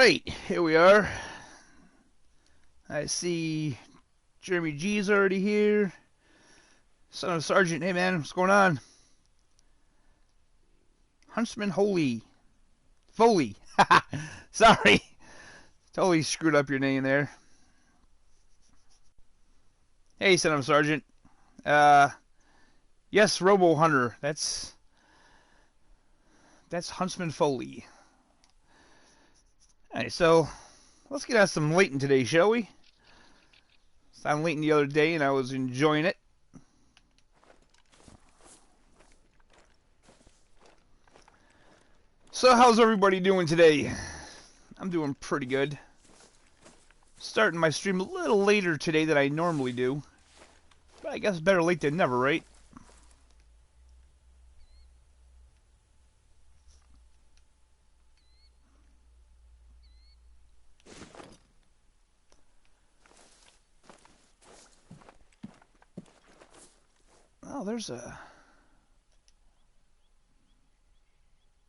Alright, here we are. I see Jeremy G's already here. Son of Sergeant, hey man, what's going on? Huntsman Foley. Sorry. Totally screwed up your name there. Hey, Son of Sergeant. Yes, Robo Hunter. That's Huntsman Foley. Alright, so let's get out some Layton today, shall we? I was Layton the other day and I was enjoying it. So how's everybody doing today? I'm doing pretty good. Starting my stream a little later today than I normally do. But I guess better late than never, right? Oh, there's a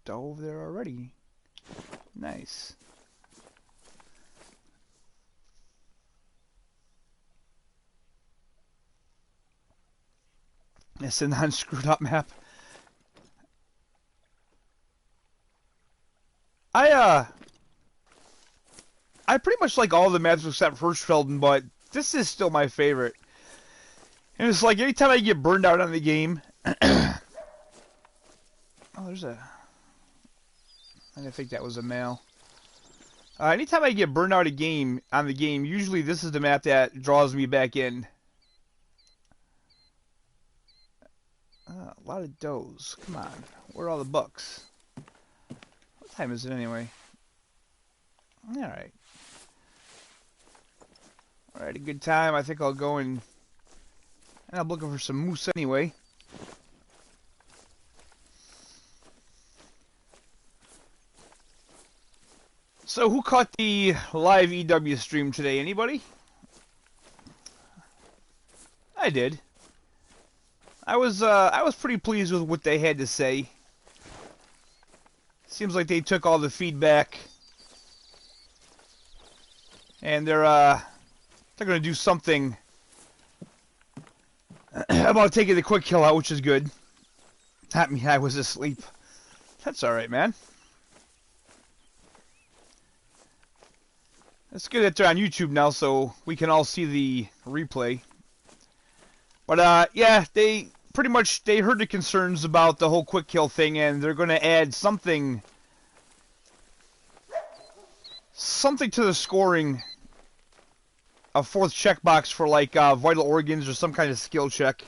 dove there already. Nice. It's a non-screwed up map. I pretty much like all the maps except Hirschfelden, but this is still my favorite. And it's like anytime I get burned out on the game. Oh, there's a. I didn't think that was a male. Anytime I get burned out on the game, usually this is the map that draws me back in. A lot of does. Come on, where are all the bucks? What time is it anyway? All right. All right, a good time. I think I'll go and I'm looking for some moose anyway. So who caught the live EW stream today? Anybody? I did. I was pretty pleased with what they had to say. Seems like they took all the feedback and they're gonna do something about taking the quick kill out, which is good. That mean I was asleep. That's all right, man. It's good that they're on YouTube now, so we can all see the replay. But yeah, they pretty much heard the concerns about the whole quick kill thing, and they're going to add something to the scoring. A fourth checkbox for like vital organs or some kind of skill check.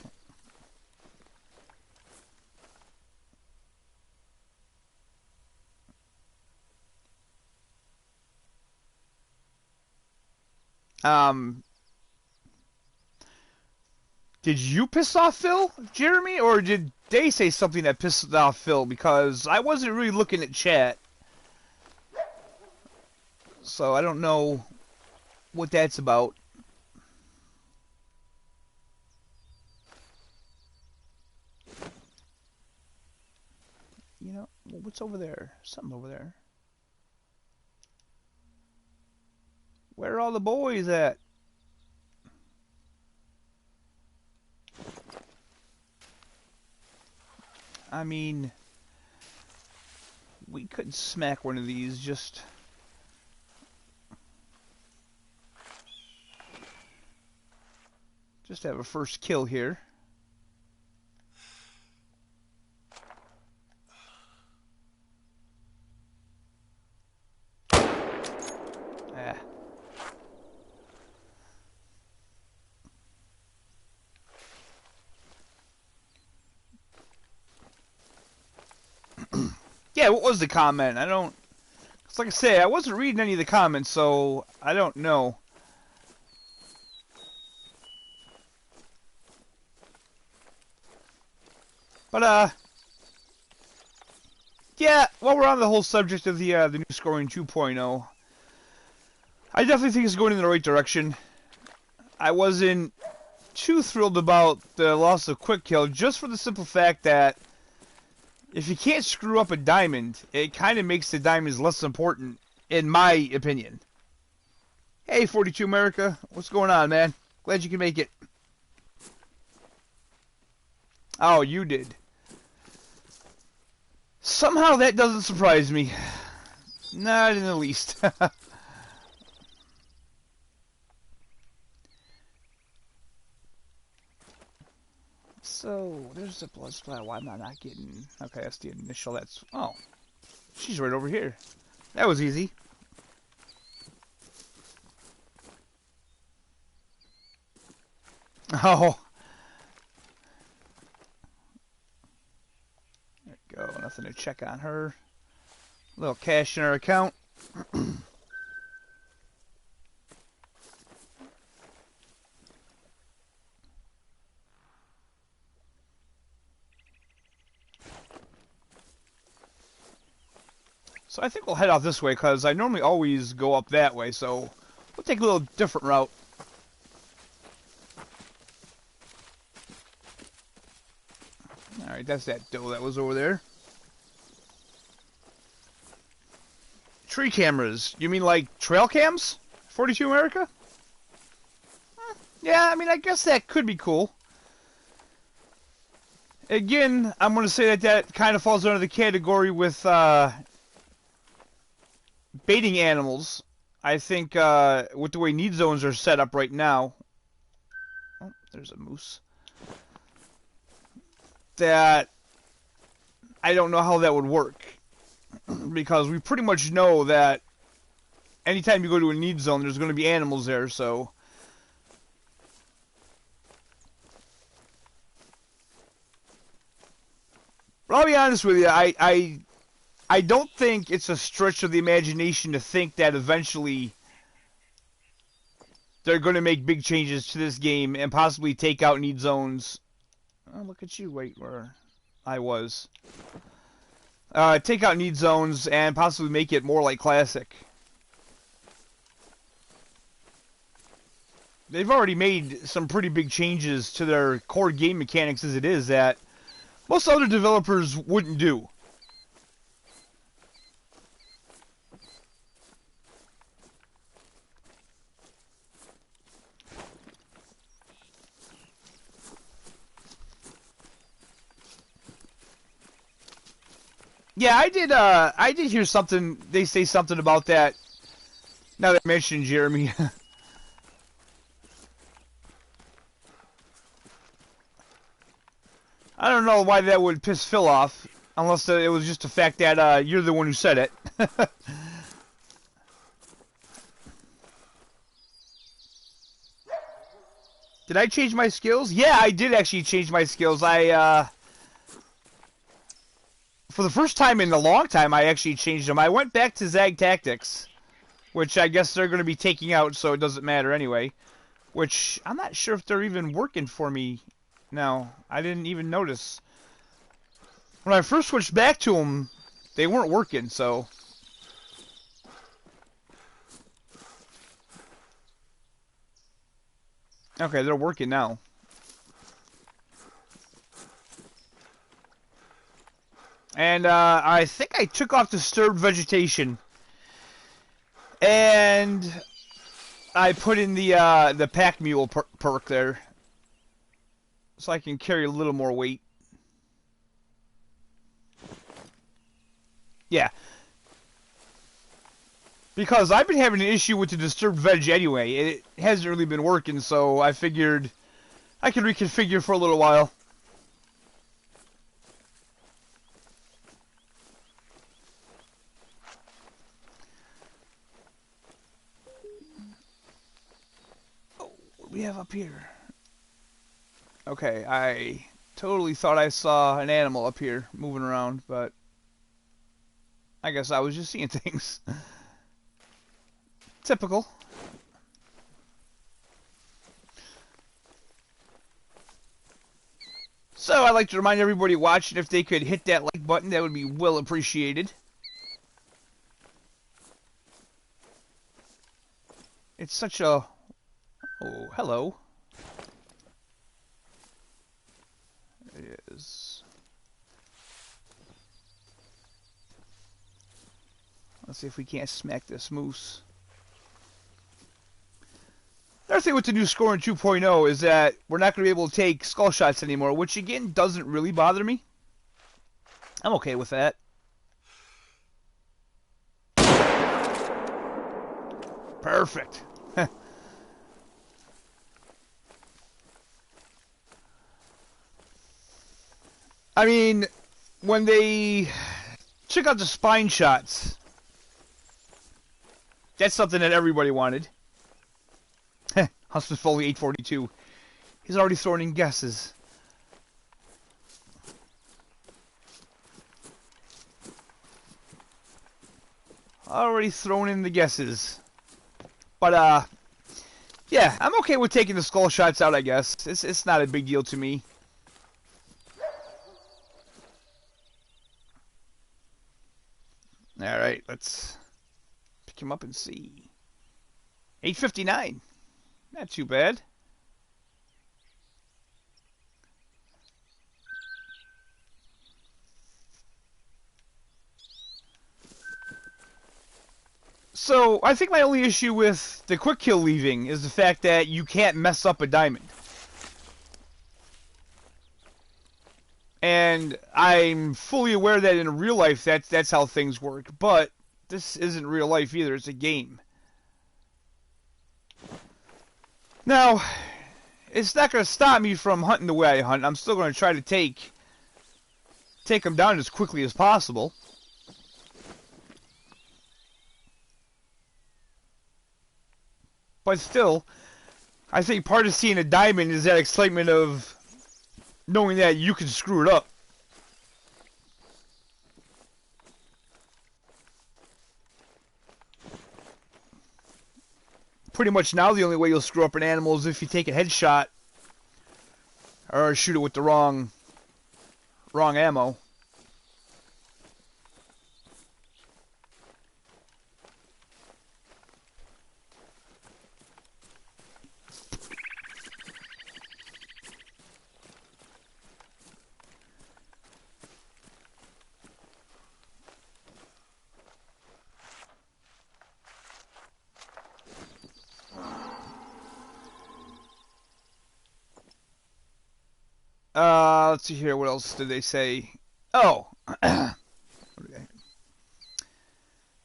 Did you piss off Phil, Jeremy, or did they say something that pissed off Phil? Because I wasn't really looking at chat, so I don't know what that's about. You know, what's over there? Something over there. Where are all the boys at? I mean, we could smack one of these just... Just have a first kill here. Ah. Yeah, what was the comment? I don't... It's like I say, I wasn't reading any of the comments, so I don't know. But, yeah, while we're on the whole subject of the new scoring 2.0, I definitely think it's going in the right direction. I wasn't too thrilled about the loss of quick kill, just for the simple fact that if you can't screw up a diamond, it kind of makes the diamonds less important in my opinion. Hey, 42 America, what's going on, man? Glad you can make it. Oh, you did. Somehow that doesn't surprise me. Not in the least. So, there's a blood splatter. Why am I not getting... Okay, that's the initial. That's... Oh. She's right over here. That was easy. Oh. There we go. Nothing to check on her. A little cash in her account. So I think we'll head out this way, because I normally always go up that way, so we'll take a little different route. Alright, that's that doe that was over there. Tree cameras. You mean like trail cams? 42 America? Yeah, I mean, I guess that could be cool. Again, I'm going to say that that kind of falls under the category with baiting animals. I think with the way need zones are set up right now... Oh, there's a moose. That I don't know how that would work. Because we pretty much know that anytime you go to a need zone, there's going to be animals there, so... But I'll be honest with you, I don't think it's a stretch of the imagination to think that eventually they're going to make big changes to this game and possibly take out need zones. Oh, look at you, wait, where I was. Take out need zones and possibly make it more like Classic. They've already made some pretty big changes to their core game mechanics as it is that most other developers wouldn't do. Yeah, I did hear something, they say something about that, now that I mentioned Jeremy. I don't know why that would piss Phil off, unless it was just the fact that you're the one who said it. Did I change my skills? Yeah, I did actually change my skills. For the first time in a long time, I actually changed them. I went back to Zag Tactics, which I guess they're going to be taking out, so it doesn't matter anyway. Which, I'm not sure if they're even working for me now. I didn't even notice. When I first switched back to them, they weren't working, so... Okay, they're working now. And I think I took off disturbed vegetation, and I put in the pack mule perk there, so I can carry a little more weight. Yeah, because I've been having an issue with the disturbed veg anyway. It hasn't really been working, so I figured I could reconfigure for a little while. What do we have up here? Okay, I totally thought I saw an animal up here moving around, but I guess I was just seeing things. Typical. So I'd like to remind everybody watching, if they could hit that like button, that would be well appreciated. It's such a... Oh, hello. It is... Let's see if we can't smack this moose. Another thing with the new scoring 2.0 is that we're not going to be able to take skull shots anymore, which again doesn't really bother me. I'm okay with that. Perfect. I mean, when they check out the spine shots, that's something that everybody wanted. Husband Foley 842. He's already throwing in guesses. Already thrown in the guesses. But, yeah, I'm okay with taking the skull shots out, I guess. It's not a big deal to me. Alright, let's pick him up and see. 859. Not too bad. So, I think my only issue with the quick kill leaving is the fact that you can't mess up a diamond. And I'm fully aware that in real life that's how things work, but this isn't real life either, it's a game. Now, it's not going to stop me from hunting the way I hunt. I'm still going to try to take them down as quickly as possible. But still, I think part of seeing a diamond is that excitement of knowing that you can screw it up. Pretty much now the only way you'll screw up an animal is if you take a headshot or shoot it with the wrong ammo. Let's see here. What else did they say? Oh.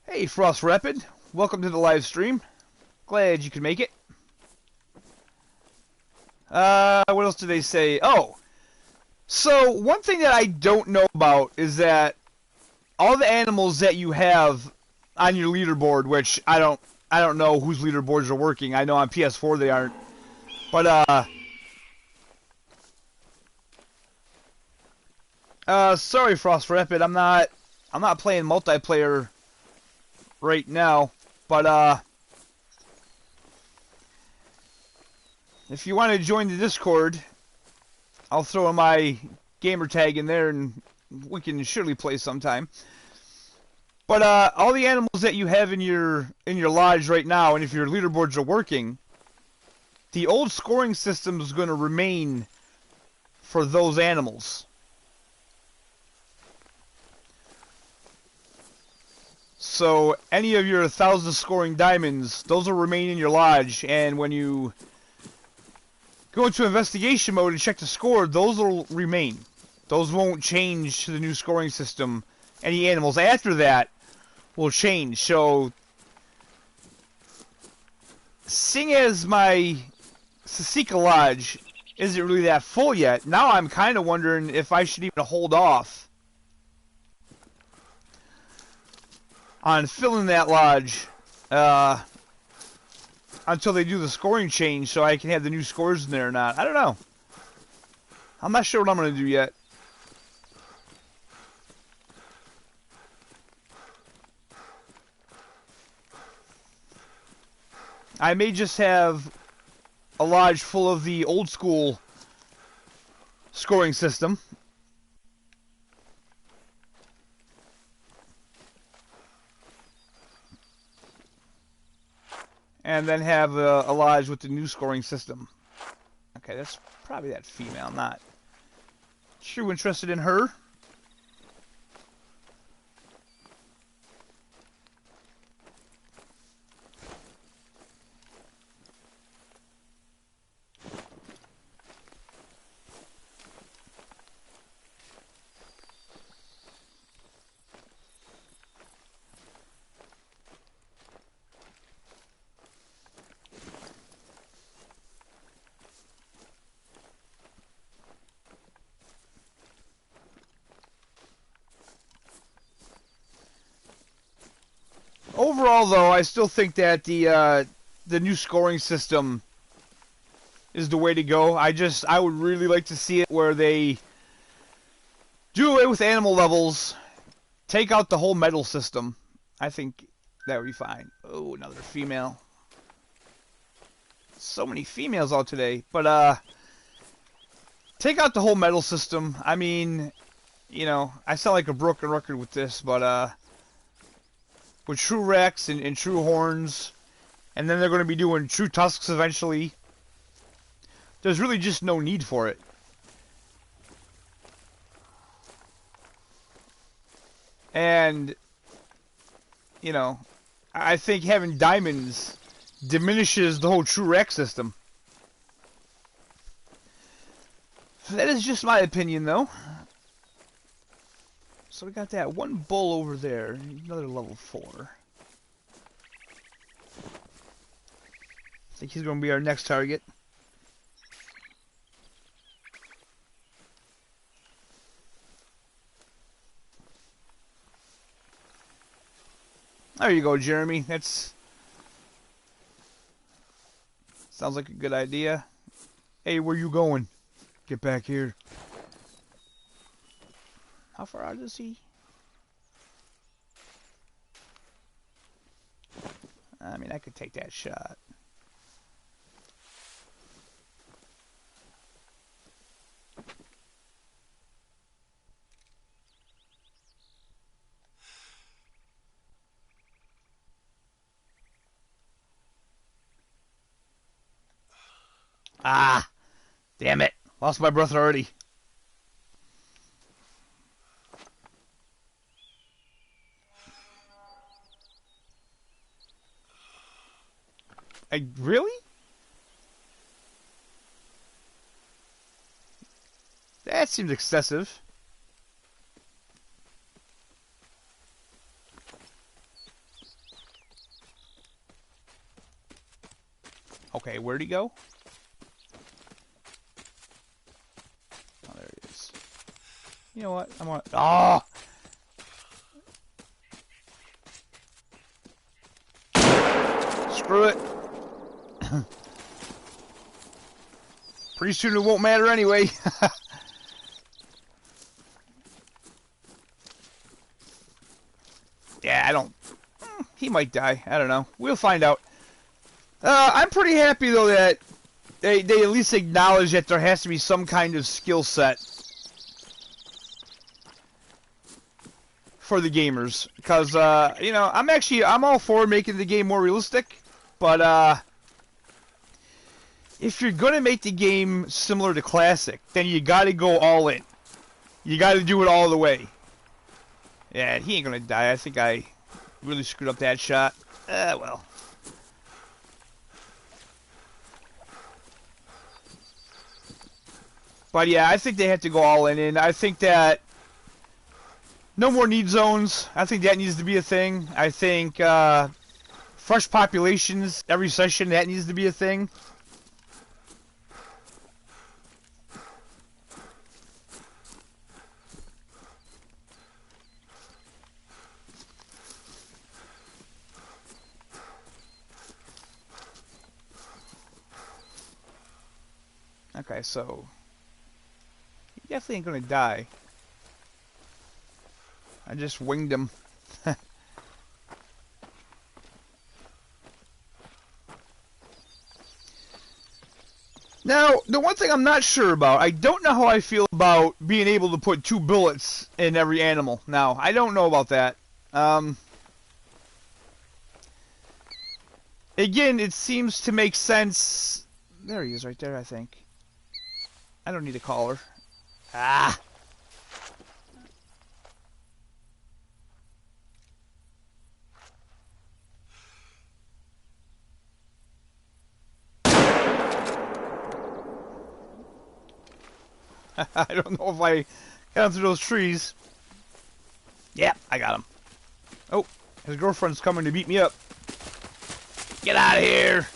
Hey, Frost Rapid. Welcome to the live stream. Glad you could make it. What else did they say? Oh. So, one thing that I don't know about is that all the animals that you have on your leaderboard, which I don't know whose leaderboards are working. I know on PS4 they aren't. But, sorry, Frost Rapid, I'm not playing multiplayer right now, but, if you want to join the Discord, I'll throw my gamer tag in there and we can surely play sometime. But, all the animals that you have in your lodge right now, and if your leaderboards are working, the old scoring system is going to remain for those animals. So, any of your 1,000 scoring diamonds, those will remain in your lodge, and when you go into investigation mode and check the score, those will remain. Those won't change to the new scoring system. Any animals after that will change. So, seeing as my Sasika Lodge isn't really that full yet, now I'm kind of wondering if I should even hold off on filling that lodge until they do the scoring change so I can have the new scores in there or not. I don't know. I'm not sure what I'm going to do yet. I may just have a lodge full of the old school scoring system. And then have a lodge with the new scoring system. Okay, that's probably that female. I'm not too interested in her. overall, though, I still think that the new scoring system is the way to go. I would really like to see it where they do away with animal levels, take out the whole medal system. I think that would be fine. Oh, another female. So many females out today. But, take out the whole medal system. I mean, you know, I sound like a broken record with this, but, with true Rex and true horns, and then they're going to be doing true tusks eventually, there's really just no need for it. And, you know, I think having diamonds diminishes the whole true Rex system. That is just my opinion, though. So we got that one bull over there, another level 4. I think he's going to be our next target. There you go, Jeremy. That's sounds like a good idea. Hey, where you going? Get back here. How far out is he? I mean, I could take that shot. Ah, damn it. Lost my breath already. Really? That seems excessive. Okay, where'd he go? Oh, there he is. You know what? I'm on. Oh! Screw it. Pretty soon it won't matter anyway. Yeah, I don't... He might die. I don't know. We'll find out. I'm pretty happy, though, that they at least acknowledge that there has to be some kind of skill set for the gamers. Because, you know, I'm all for making the game more realistic. But, if you're going to make the game similar to Classic, then you got to go all in. You got to do it all the way. Yeah, he ain't going to die. I think I really screwed up that shot. Well. But yeah, I think they have to go all in, and I think that no more need zones. I think that needs to be a thing. I think fresh populations every session, that needs to be a thing. Okay, so he definitely ain't gonna die. I just winged him. Now, the one thing I'm not sure about, I don't know how I feel about being able to put 2 bullets in every animal. Now, I don't know about that. Again, it seems to make sense. There he is right there, I think. I don't need a collar. Ah! I don't know if I got through those trees. Yeah, I got him. Oh, his girlfriend's coming to beat me up. Get out of here!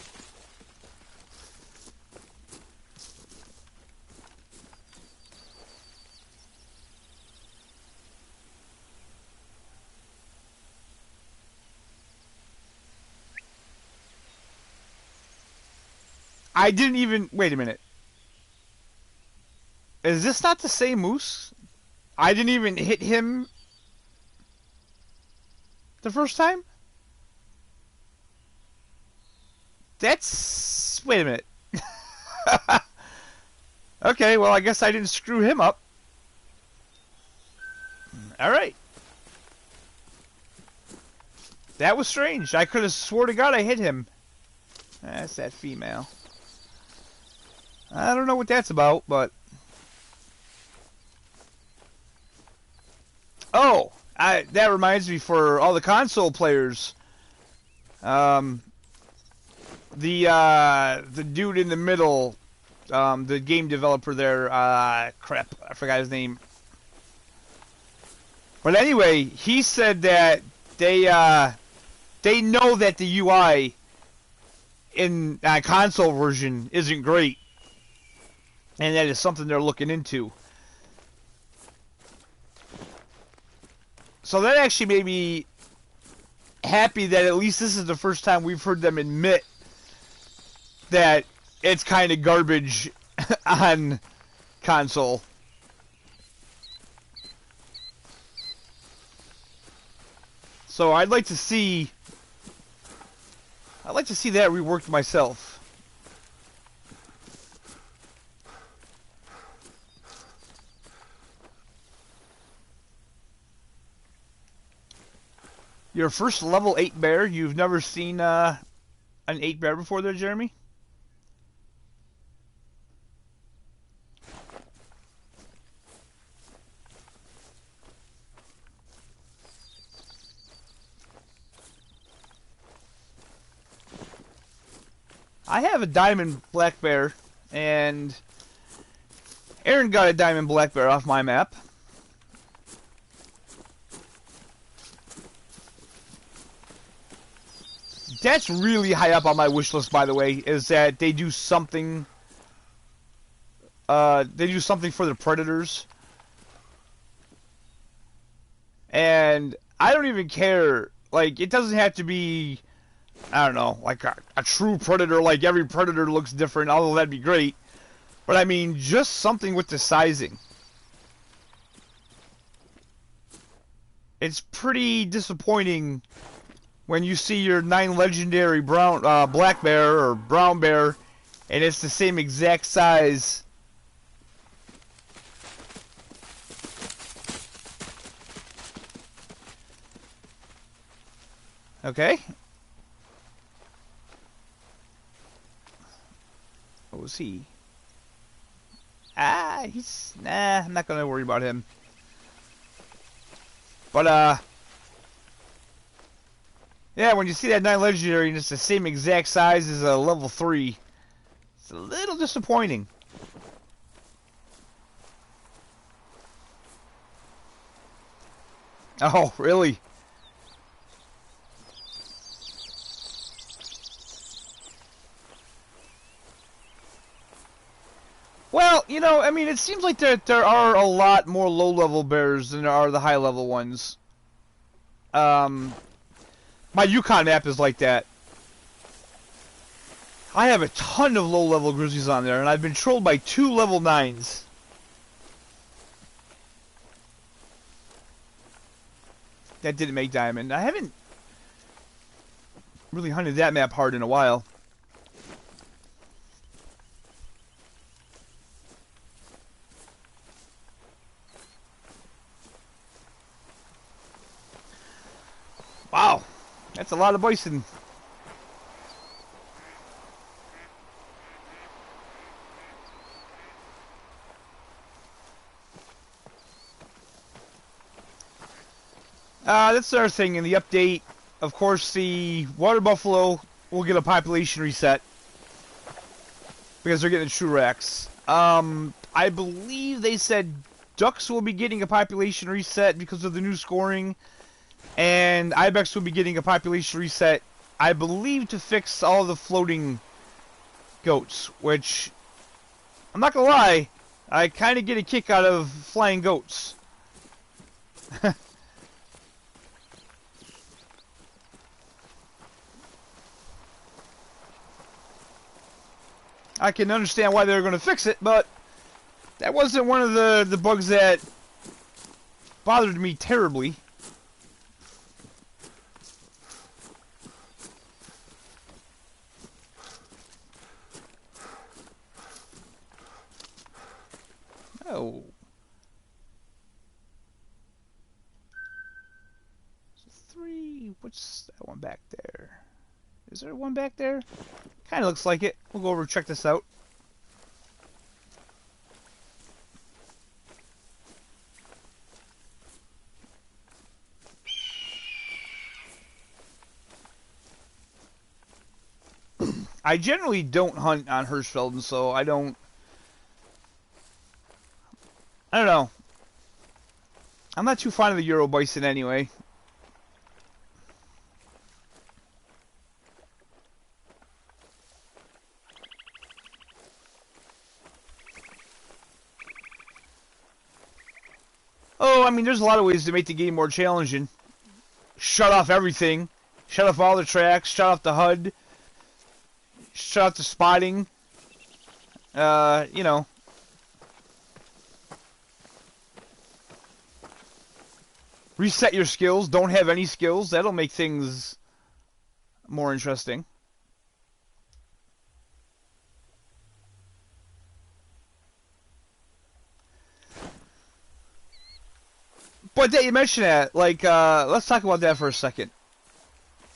I didn't even... Wait a minute. Is this not the same moose? I didn't even hit him the first time? That's... Wait a minute. Okay, well, I guess I didn't screw him up. Alright. That was strange. I could have swore to God I hit him. That's that female. I don't know what that's about, but... Oh! That reminds me, for all the console players, the dude in the middle, the game developer there, crap, I forgot his name. But anyway, he said that they know that the UI in console version isn't great, and that is something they're looking into. So that actually made me happy that at least this is the first time we've heard them admit that it's kind of garbage on console. So I'd like to see that reworked myself. Your first level 8 bear? You've never seen an 8 bear before there, Jeremy? I have a diamond black bear, and Aaron got a diamond black bear off my map. That's really high up on my wish list, by the way, is that they do something for the predators. And I don't even care, like, it doesn't have to be, I don't know, like a true predator, like every predator looks different, although that'd be great. But I mean, just something with the sizing. It's pretty disappointing when you see your 9 legendary black bear or brown bear, and it's the same exact size. Okay. What was he? Nah, I'm not gonna worry about him. But, yeah, when you see that 9 legendary and it's the same exact size as a level 3, it's a little disappointing. Oh, really? Well, you know, I mean, it seems like there are a lot more low-level bears than there are the high-level ones. My Yukon map is like that. I have a ton of low-level grizzlies on there, and I've been trolled by 2 level 9s. That didn't make diamond. I haven't really hunted that map hard in a while. Wow, that's a lot of bison. That's the other thing in the update. Of course, the water buffalo will get a population reset because they're getting true racks. I believe they said ducks will be getting a population reset because of the new scoring. And ibex will be getting a population reset, I believe, to fix all the floating goats, which, I'm not gonna lie, I kind of get a kick out of flying goats. I can understand why they're going to fix it, but that wasn't one of the bugs that bothered me terribly. Oh. Three. What's that one back there? Is there one back there? Kind of looks like it. We'll go over and check this out. I generally don't hunt on Hirschfelden, so I don't know. I'm not too fond of the Euro Bison anyway. Oh, I mean, there's a lot of ways to make the game more challenging. Shut off everything. Shut off all the tracks. Shut off the HUD. Shut off the spotting. You know. Reset your skills. Don't have any skills. That'll make things more interesting. But that you mentioned that, like, let's talk about that for a second.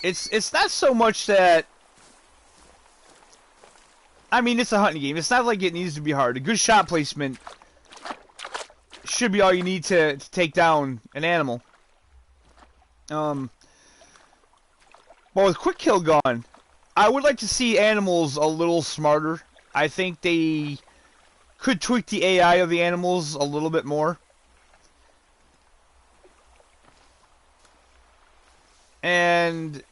It's not so much that, I mean, it's a hunting game. It's not like it needs to be hard. A good shot placement should be all you need to take down an animal. But with quick kill gone, I would like to see animals a little smarter. I think they could tweak the AI of the animals a little bit more. And,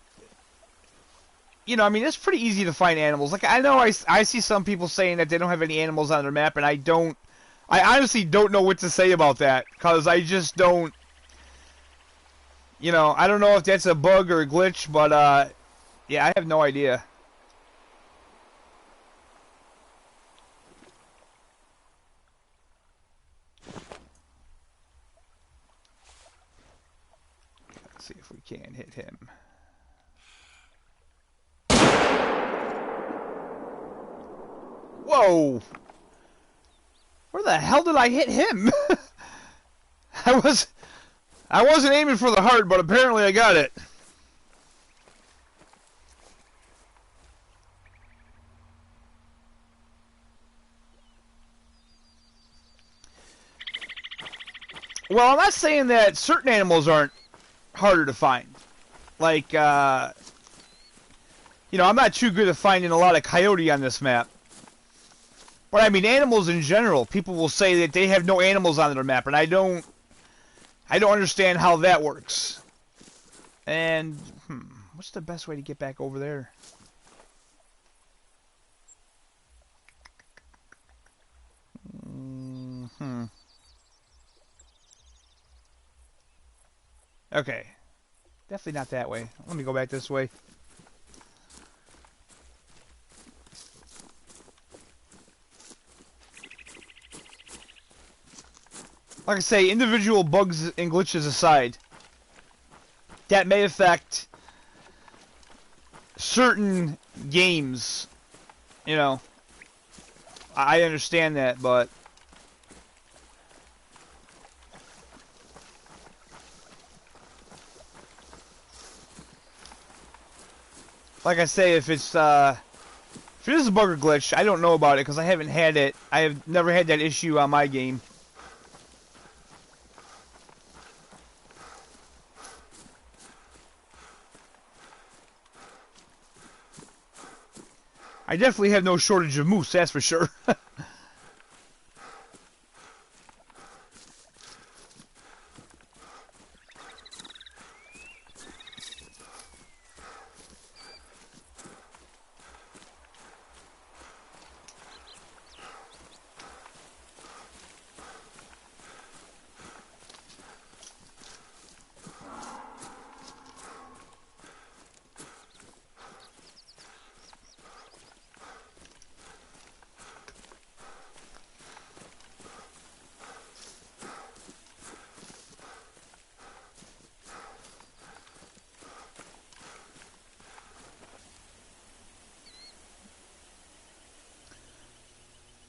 you know, I mean, it's pretty easy to find animals. Like, I know I see some people saying that they don't have any animals on their map, and I honestly don't know what to say about that, because I just don't, you know, I don't know if that's a bug or a glitch, but, yeah, I have no idea. Let's see if we can hit him. Whoa! Where the hell did I hit him? I wasn't aiming for the heart, but apparently I got it. Well, I'm not saying that certain animals aren't harder to find. Like, you know, I'm not too good at finding a lot of coyote on this map. But I mean, animals in general, people will say that they have no animals on their map, and I don't understand how that works. And, what's the best way to get back over there? Okay. Definitely not that way. Let me go back this way. Like I say, individual bugs and glitches aside, that may affect certain games. You know, I understand that, but like I say, if it is a bug or glitch, I don't know about it because I haven't had it. I have never had that issue on my game. I definitely have no shortage of moose, that's for sure.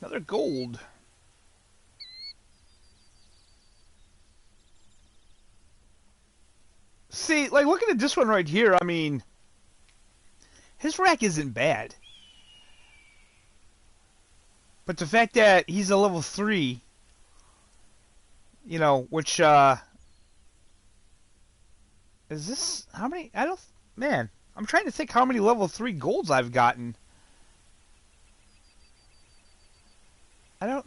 Another gold. See, like, looking at this one right here, I mean, his rack isn't bad. But the fact that he's a level 3, you know, which, is this, how many, I don't, man, I'm trying to think how many level 3 golds I've gotten. I don't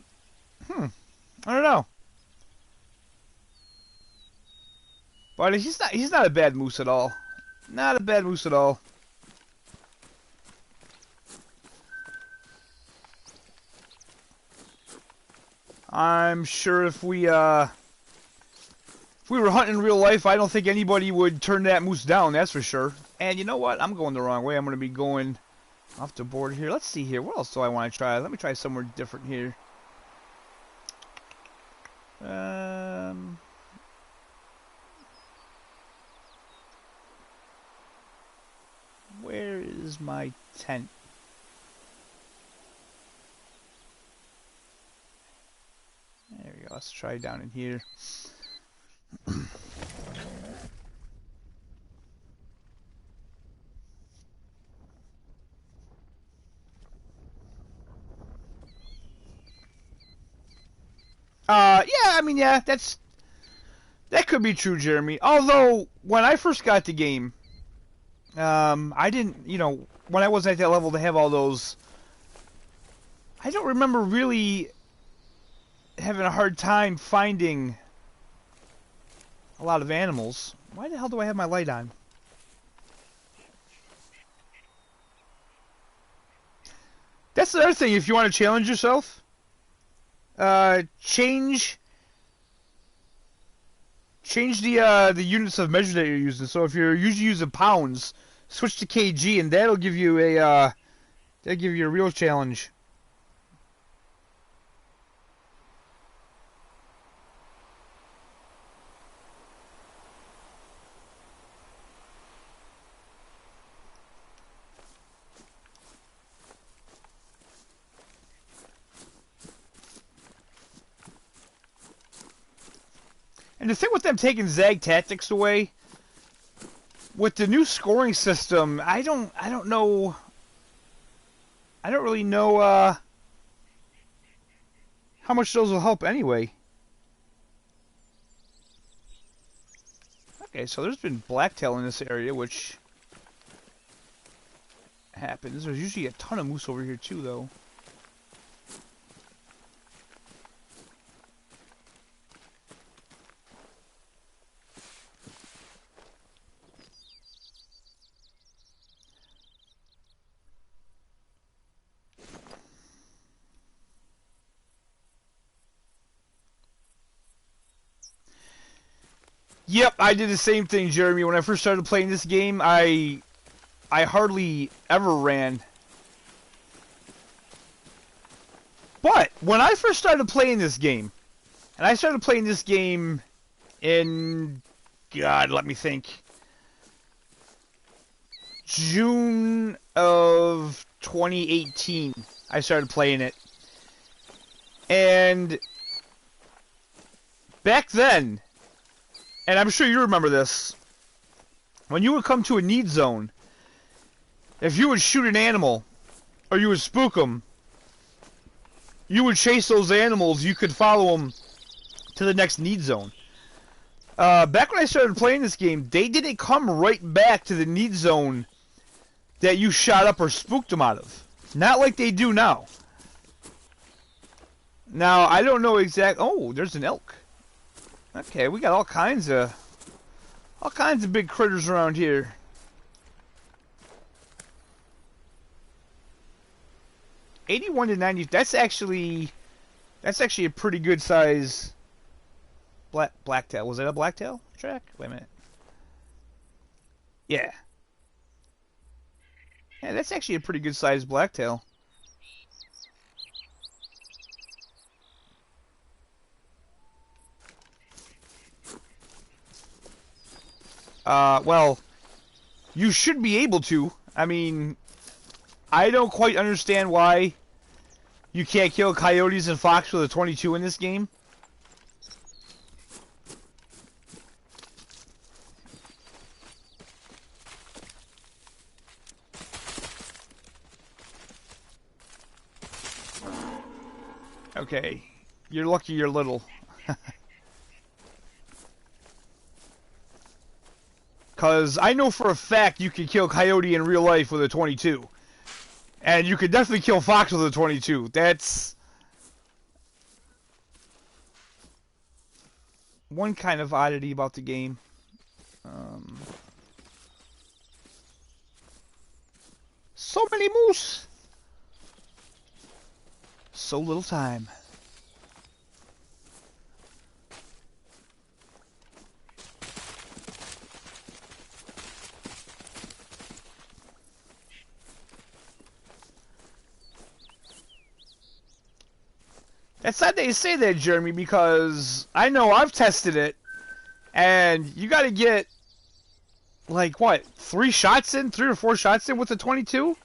know. But he's not a bad moose at all. Not a bad moose at all. I'm sure if we were hunting in real life, I don't think anybody would turn that moose down, that's for sure. And you know what? I'm going the wrong way. I'm going to be going off the board here. Let's see here. What else do I want to try? Let me try somewhere different here. Where is my tent? There we go. Let's try down in here. Yeah, I mean, yeah, that could be true, Jeremy. Although, when I first got the game, I didn't, you know, when I wasn't at that level to have all those, I don't remember really having a hard time finding a lot of animals. Why the hell do I have my light on? That's the other thing, if you want to challenge yourself, change the units of measure that you're using. So if you're usually using pounds, switch to kg, and that'll give you a real challenge. And the thing with them taking Zag Tactics away, with the new scoring system, I don't know. I don't really know how much those will help anyway. Okay, so there's been blacktail in this area, which happens. There's usually a ton of moose over here too, though. Yep, I did the same thing, Jeremy. When I first started playing this game, I hardly ever ran. But when I first started playing this game, and I started playing this game in, God, let me think, June of 2018, I started playing it. And back then, and I'm sure you remember this, when you would come to a need zone, if you would shoot an animal, or you would spook them, you would chase those animals, you could follow them to the next need zone. Back when I started playing this game, they didn't come right back to the need zone that you shot up or spooked them out of. Not like they do now. Now, I don't know exact. Oh, there's an elk. Okay, we got all kinds of big critters around here. $81 to $90. That's actually a pretty good size blacktail. Was it a blacktail track? Wait a minute. Yeah. Yeah, that's actually a pretty good size blacktail. Well, you should be able to. I mean, I don't quite understand why you can't kill coyotes and fox with a 22 in this game? Okay, you're lucky you're little. Because I know for a fact you can kill coyote in real life with a 22. And you could definitely kill fox with a 22. That's one kind of oddity about the game. So many moose! So little time. It's sad that you say that, Jeremy, because I know I've tested it, and you got to get, like, what, 3 or 4 shots in with the 22?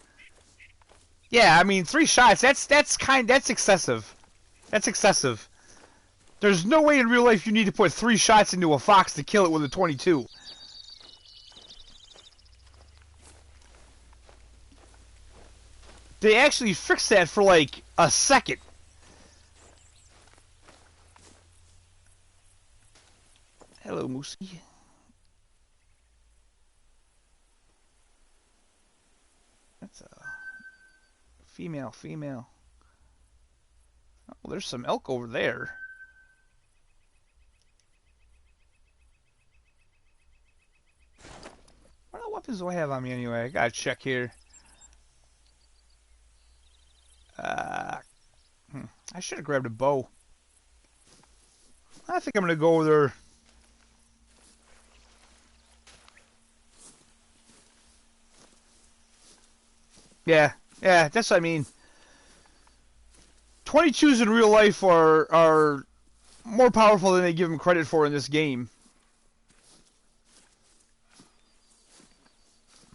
Yeah, I mean, 3 shots, that's excessive. That's excessive. There's no way in real life you need to put 3 shots into a fox to kill it with a 22. They actually fixed that for, like, a second. Hello, Moosey. That's a female. Oh, there's some elk over there. What weapons do I have on me anyway? I gotta check here. I should have grabbed a bow. I think I'm gonna go over there. Yeah, that's what I mean. 22s in real life are more powerful than they give them credit for in this game.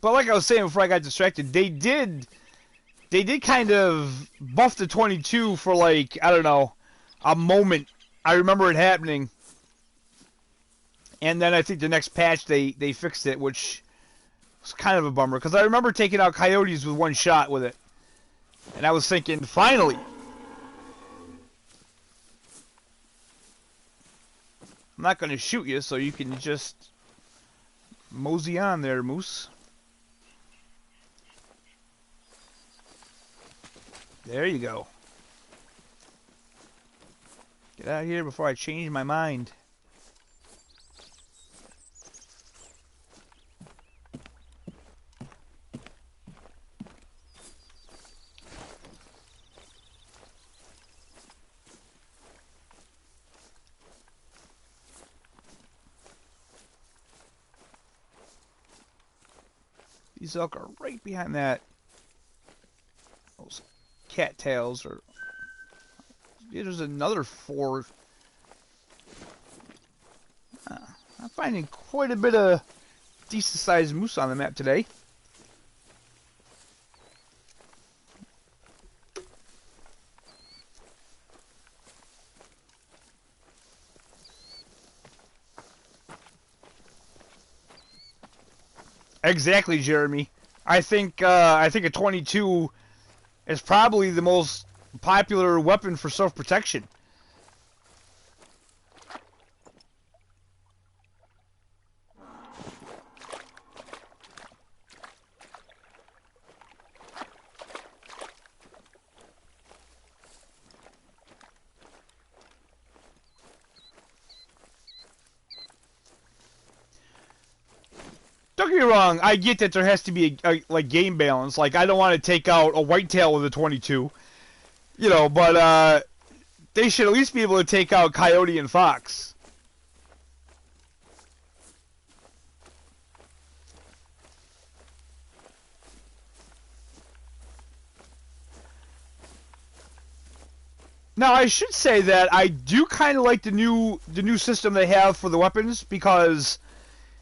But like I was saying before I got distracted, they did kind of buff the 22 for, like, I don't know, a moment. I remember it happening. And then I think the next patch they fixed it, which was kind of a bummer, because I remember taking out coyotes with 1 shot with it. And I was thinking, finally! I'm not going to shoot you, so you can just mosey on there, Moose. There you go. Get out of here before I change my mind. These elk are right behind that. Those cattails are. There's another 4. I'm finding quite a bit of decent sized moose on the map today. Exactly, Jeremy. I think a 22 is probably the most popular weapon for self-protection. Don't get me wrong, I get that there has to be a like game balance. Like, I don't want to take out a whitetail with a 22, you know, but they should at least be able to take out coyote and fox. Now, I should say that I do kind of like the new system they have for the weapons, because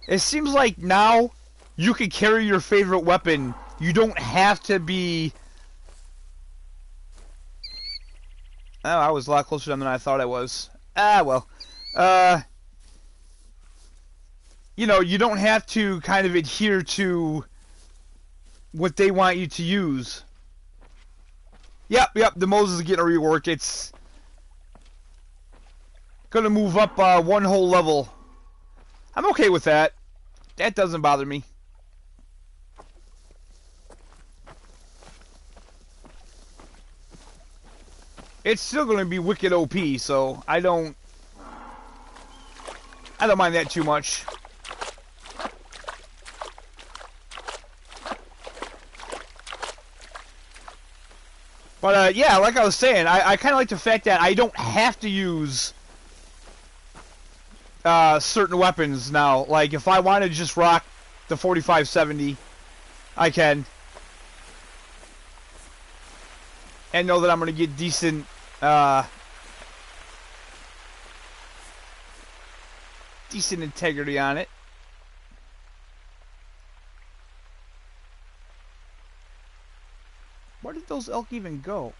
it seems like now you can carry your favorite weapon. You don't have to be Oh, I was a lot closer to them than I thought I was. Ah, well. You know, you don't have to kind of adhere to what they want you to use. Yep, the Moses is getting a rework. It's gonna move up one whole level. I'm okay with that. That doesn't bother me. It's still gonna be wicked OP, so I don't mind that too much. But yeah, like I was saying, I kind of like the fact that I don't have to use certain weapons now. Like, if I want to just rock the 4570, I can. And know that I'm going to get decent, decent integrity on it. Where did those elk even go?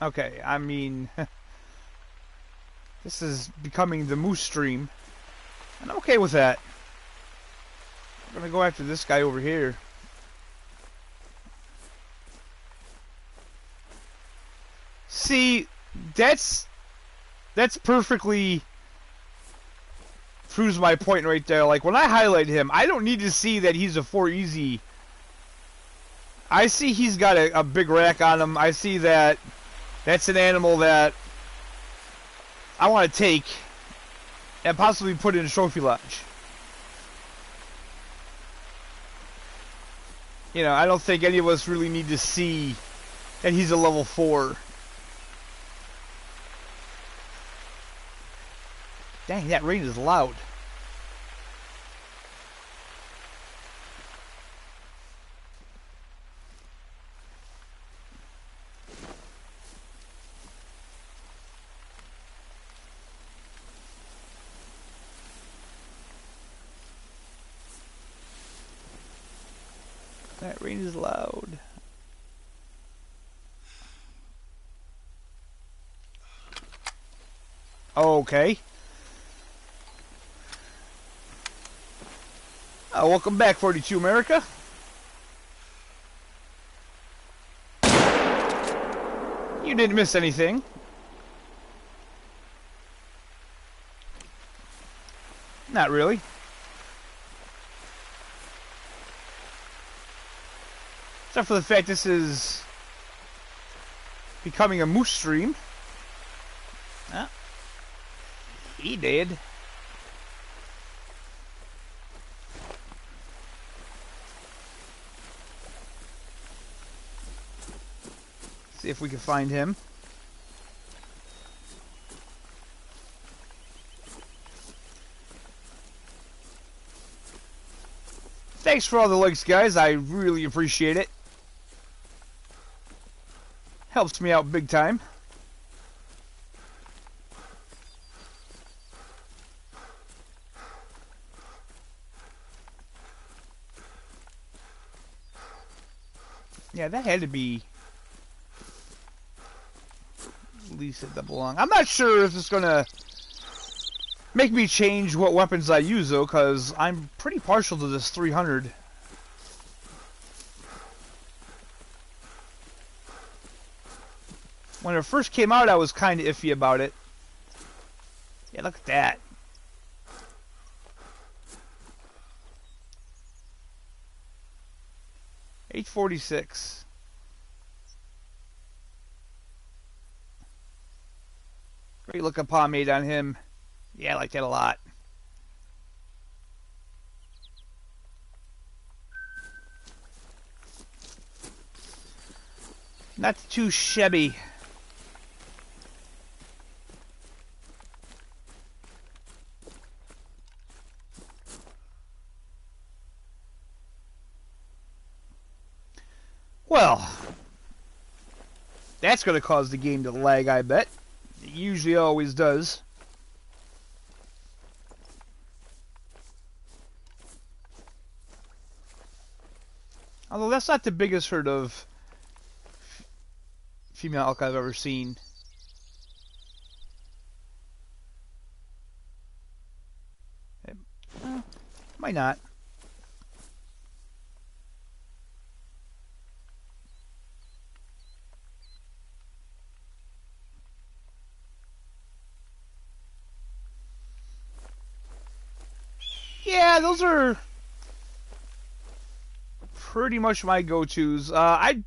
Okay, I mean... This is becoming the moose stream. And I'm okay with that. I'm gonna go after this guy over here. See, that's perfectly proves my point right there. Like, when I highlight him, I don't need to see that he's a 4 easy. I see he's got a big rack on him. I see that that's an animal that I want to take and possibly put in a trophy lodge. You know, I don't think any of us really need to see that he's a level 4. Dang, that rain is loud. That rain is loud. Okay. Welcome back, 42 America. You didn't miss anything. Not really. Except for the fact this is becoming a moose stream. Ah, he did. See if we can find him. Thanks for all the likes, guys. I really appreciate it. Helps me out big time. Yeah, that had to be at least at the belong. I'm not sure if it's gonna make me change what weapons I use though, because I'm pretty partial to this 300. When it first came out, I was kind of iffy about it. Yeah, look at that. $846. Great looking pomade on him. Yeah, I like that a lot. Not too shabby. Well, that's going to cause the game to lag, I bet. It usually always does. Although that's not the biggest herd of female elk I've ever seen. Might not. Yeah, those are pretty much my go-tos. I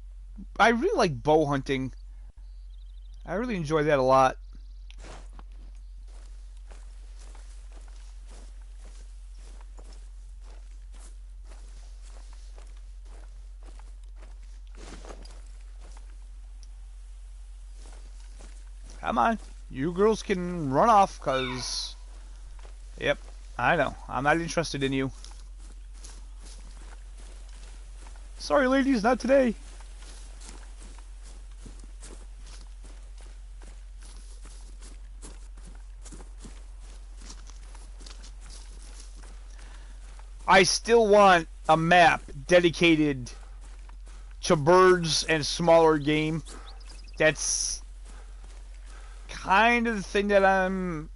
really like bow hunting. I really enjoy that a lot. Come on, you girls can run off, cause, yep, I know, I'm not interested in you. Sorry, ladies, not today. I still want a map dedicated to birds and smaller game. That's kind of the thing that I'm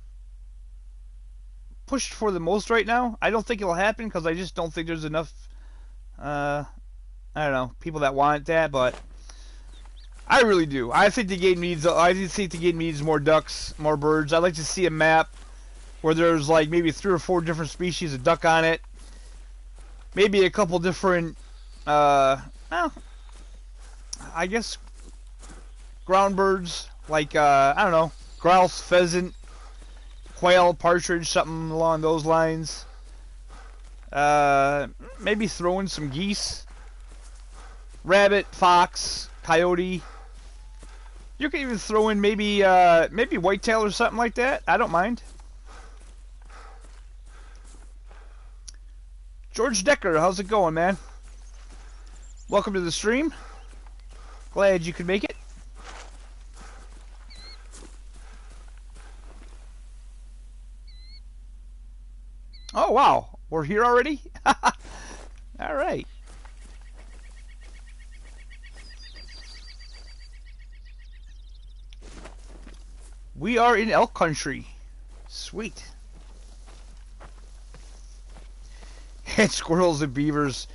pushed for the most right now. I don't think it'll happen because I just don't think there's enough, I don't know, people that want that, but I really do. I think the game needs more ducks, more birds. I'd like to see a map where there's like maybe 3 or 4 different species of duck on it. Maybe a couple different, well, I guess ground birds, like, I don't know, grouse, pheasant, quail, partridge, something along those lines. Maybe throw in some geese, rabbit, fox, coyote. You can even throw in maybe whitetail or something like that. I don't mind. George Decker, how's it going, man? Welcome to the stream. Glad you could make it. Oh, wow. We're here already? All right. We are in elk country. Sweet. And squirrels and beavers.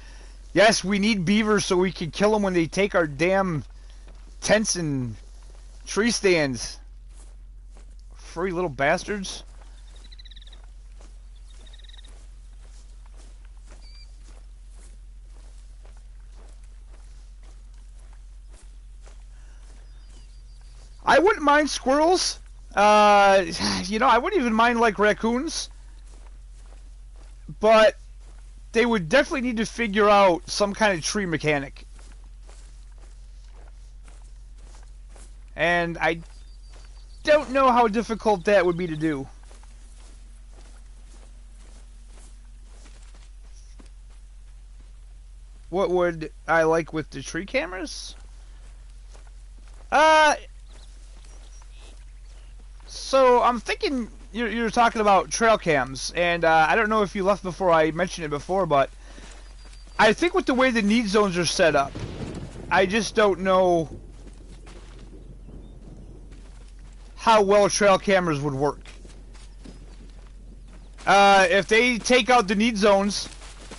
Yes, we need beavers so we can kill them when they take our damn tents and tree stands. Furry little bastards. I wouldn't mind squirrels. You know, I wouldn't even mind like raccoons. But they would definitely need to figure out some kind of tree mechanic. And I don't know how difficult that would be to do. What would I like with the tree cameras? So I'm thinking you're talking about trail cams, and I don't know if you left before I mentioned it before, but I think with the way the need zones are set up, I just don't know how well trail cameras would work. If they take out the need zones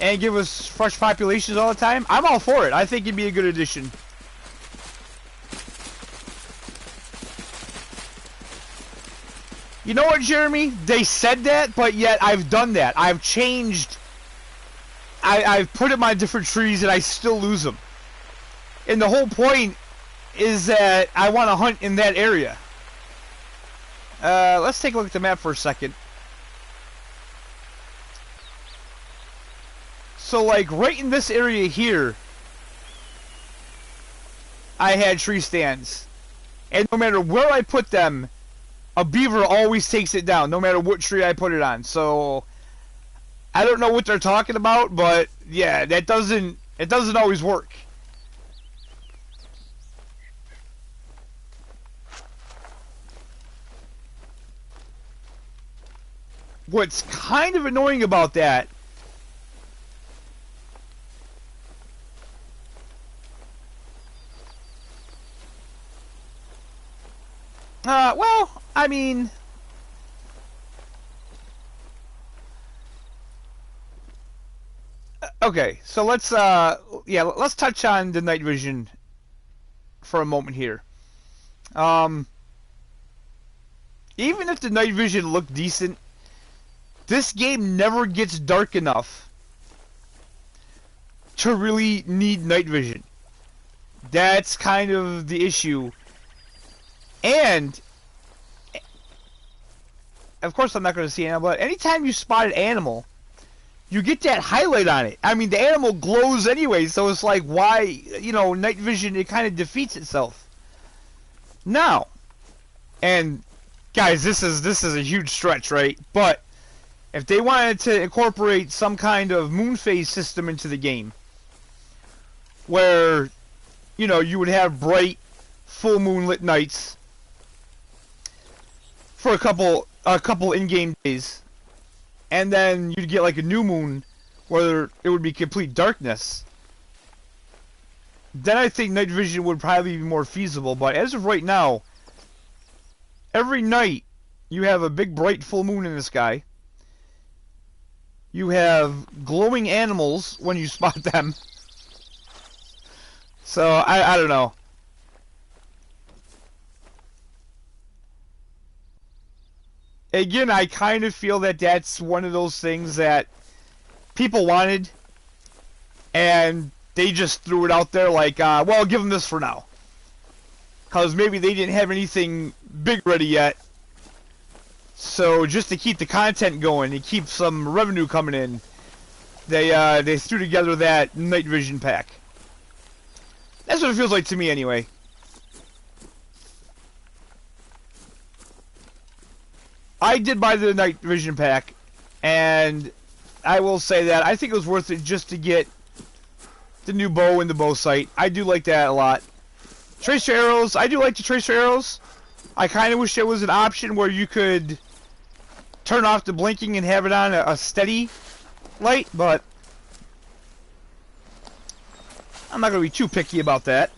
and give us fresh populations all the time, I'm all for it. I think it'd be a good addition. You know what, Jeremy? They said that, but yet I've done that. I've changed. I've put in my different trees and I still lose them. And the whole point is that I want to hunt in that area. Let's take a look at the map for a second. So, like, right in this area here, I had tree stands. And no matter where I put them, a beaver always takes it down, no matter what tree I put it on. So, I don't know what they're talking about, but yeah, it doesn't always work. What's kind of annoying about that Well, I mean, okay, so let's touch on the night vision for a moment here. Um, Even if the night vision looked decent, this game never gets dark enough to really need night vision. That's kind of the issue. And, of course I'm not going to see an animal, but anytime you spot an animal, you get that highlight on it. I mean, the animal glows anyway, so it's like, why, night vision, it kind of defeats itself. Now, and guys, this is a huge stretch, right? But if they wanted to incorporate some kind of moon phase system into the game, where you would have bright, full moonlit nights for a couple in-game days, and then you'd get like a new moon where it would be complete darkness, then I think night vision would probably be more feasible. But as of right now, every night you have a big bright full moon in the sky. You have glowing animals when you spot them. So I don't know. Again, I kind of feel that that's one of those things that people wanted, and they just threw it out there like, well, give them this for now. Because maybe they didn't have anything big ready yet. So just to keep the content going and keep some revenue coming in, they threw together that night vision pack. That's what it feels like to me anyway. I did buy the night vision pack, and I will say that I think it was worth it just to get the new bow and the bow sight. I do like that a lot. Tracer arrows, I do like the tracer arrows. I kind of wish there was an option where you could turn off the blinking and have it on a steady light, but I'm not going to be too picky about that.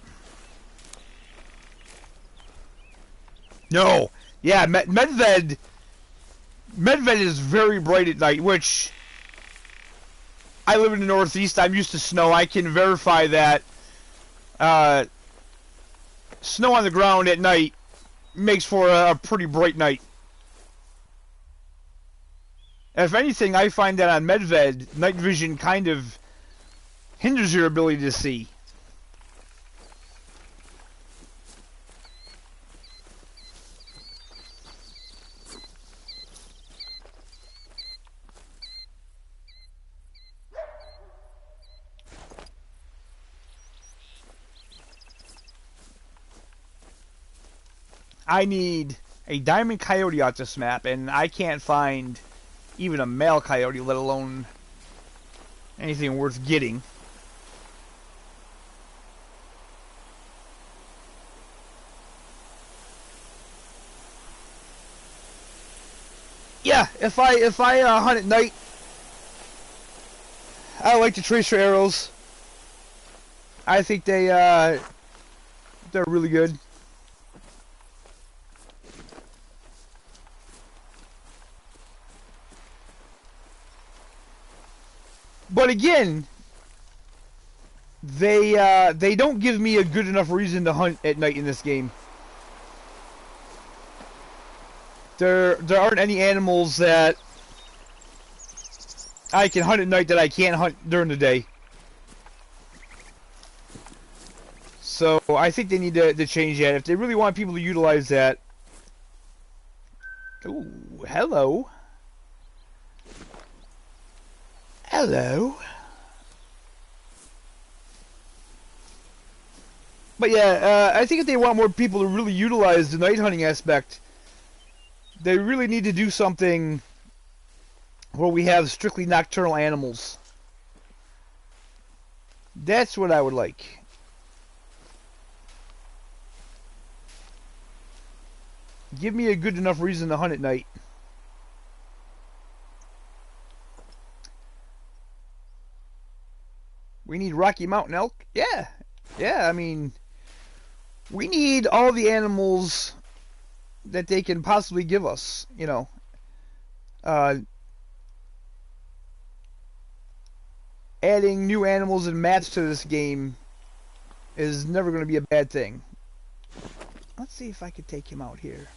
No. Yeah, Medved is very bright at night, which I live in the Northeast. I'm used to snow. I can verify that snow on the ground at night makes for a pretty bright night. If anything, I find that on Medved, night vision kind of hinders your ability to see. I need a diamond coyote on this map, and I can't find even a male coyote, let alone anything worth getting. Yeah, if I hunt at night, I like the tracer arrows. I think they're really good. But again, they don't give me a good enough reason to hunt at night in this game. There aren't any animals that I can hunt at night that I can't hunt during the day. So I think they need to change that if they really want people to utilize that. Ooh, hello. Hello. But yeah, I think if they want more people to really utilize the night hunting aspect, they really need to do something where we have strictly nocturnal animals. That's what I would like. Give me a good enough reason to hunt at night. We need Rocky Mountain elk? Yeah. Yeah, I mean, we need all the animals that they can possibly give us. You know, adding new animals and maps to this game is never going to be a bad thing. Let's see if I could take him out here.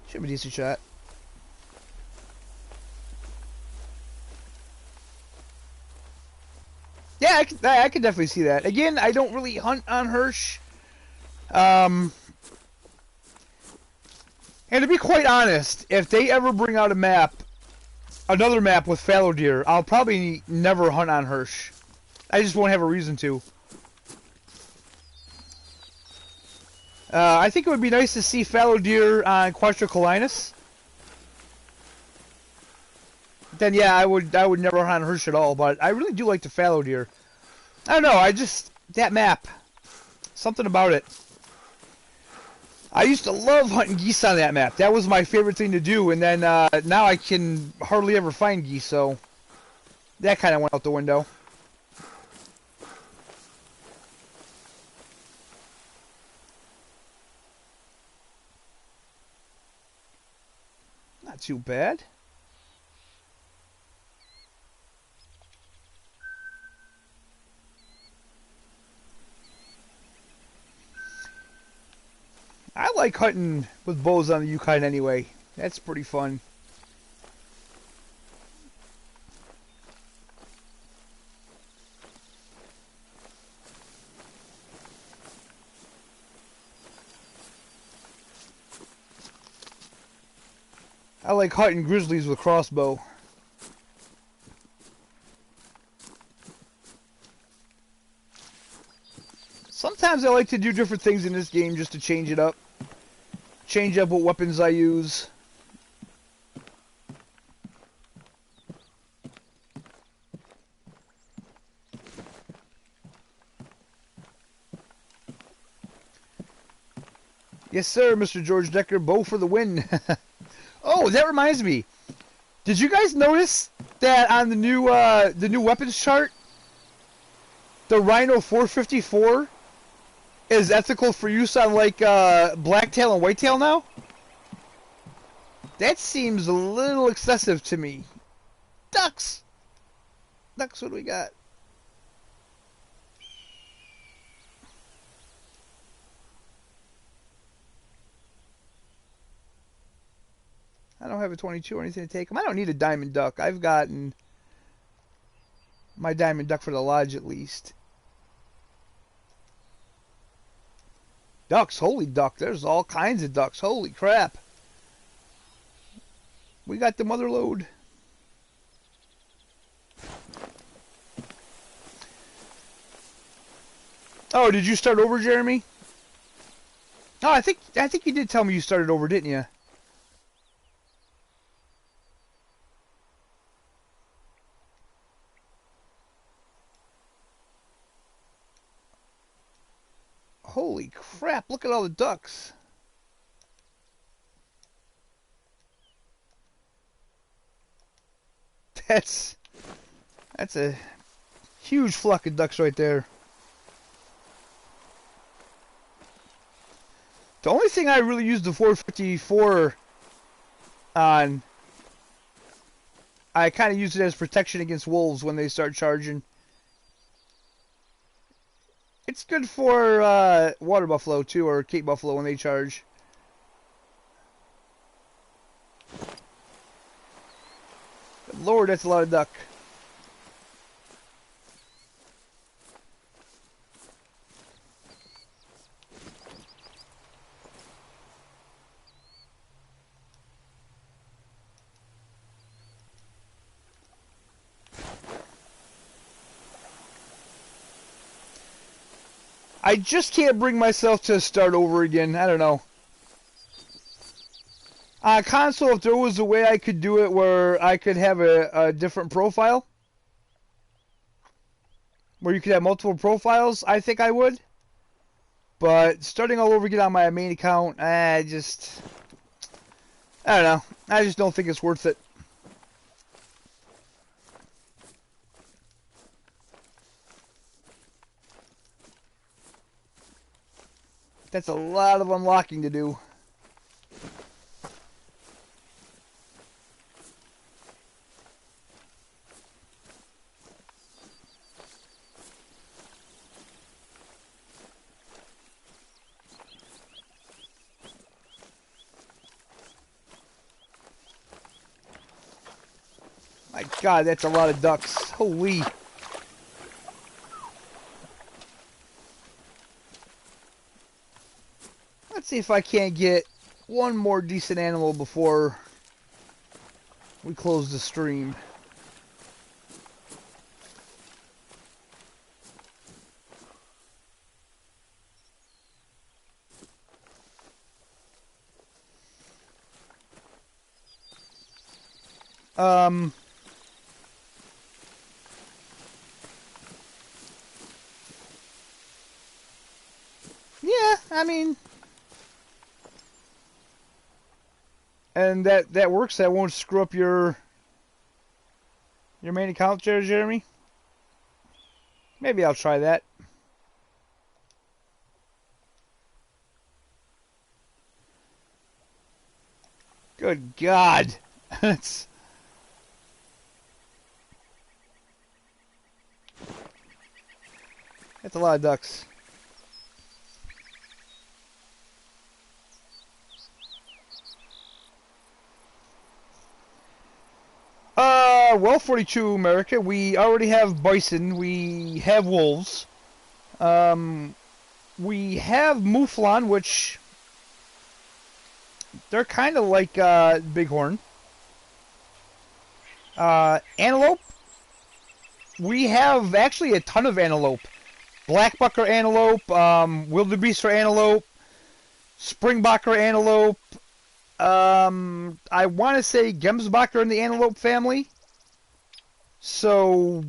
Should be a decent shot. Yeah, I can definitely see that. Again, I don't really hunt on Hirsch. And to be quite honest, if they ever bring out a map, another map with fallow deer, I'll probably never hunt on Hirsch. I just won't have a reason to. I think it would be nice to see fallow deer on Quadricolinus. Then yeah, I would never hunt on Hirsch at all. But I really do like the fallow deer. I don't know. That map, something about it. I used to love hunting geese on that map. That was my favorite thing to do. And then now I can hardly ever find geese, so that kind of went out the window. Not too bad. I like hunting with bows on the Yukon anyway. That's pretty fun. I like hunting grizzlies with crossbow. Sometimes I like to do different things in this game just to change it up. Change up what weapons I use. Yes, sir, Mr. George Decker. Bow for the win. Oh, that reminds me. Did you guys notice that on the new weapons chart, the Rhino 454 is ethical for use on like blacktail and whitetail now? That seems a little excessive to me. Ducks. Ducks, what do we got? I don't have a 22 or anything to take them. I don't need a diamond duck. I've gotten my diamond duck for the lodge at least. Ducks, holy duck. There's all kinds of ducks. Holy crap. We got the mother lode. Oh, did you start over, Jeremy? Oh, I think you did tell me you started over, didn't you? Holy crap, look at all the ducks. That's a huge flock of ducks right there. The only thing I really use the 454 on, I kind of use it as protection against wolves when they start charging. It's good for water buffalo too, or Cape buffalo when they charge. But Lord, that's a lot of duck. I just can't bring myself to start over again. I don't know. On console, if there was a way I could do it where I could have a different profile, where you could have multiple profiles, I think I would. But starting all over again on my main account, I don't know. I just don't think it's worth it. That's a lot of unlocking to do. My God, that's a lot of ducks. Holy. Let's see if I can't get one more decent animal before we close the stream. Yeah, I mean, and that works. That won't screw up your main account there, Jeremy. Maybe I'll try that. Good God. That's a lot of ducks. Well, 42 America, we already have bison, we have wolves, we have mouflon, which they're kind of like bighorn. Antelope, we have actually a ton of antelope. Blackbucker antelope, wildebeester antelope, springbokker antelope, I want to say Gemsbacher in the antelope family. So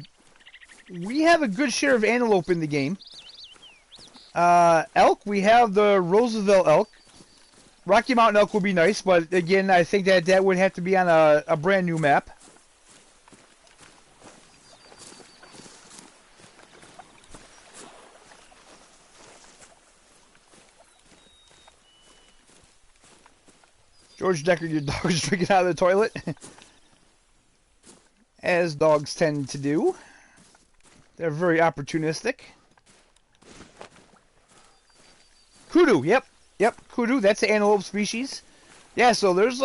we have a good share of antelope in the game. Elk, we have the Roosevelt elk. Rocky Mountain elk would be nice, but again, I think that would have to be on a brand new map. George Decker, your dog is drinking out of the toilet. As dogs tend to do. They're very opportunistic. Kudu, yep, kudu, that's the antelope species. Yeah, so there's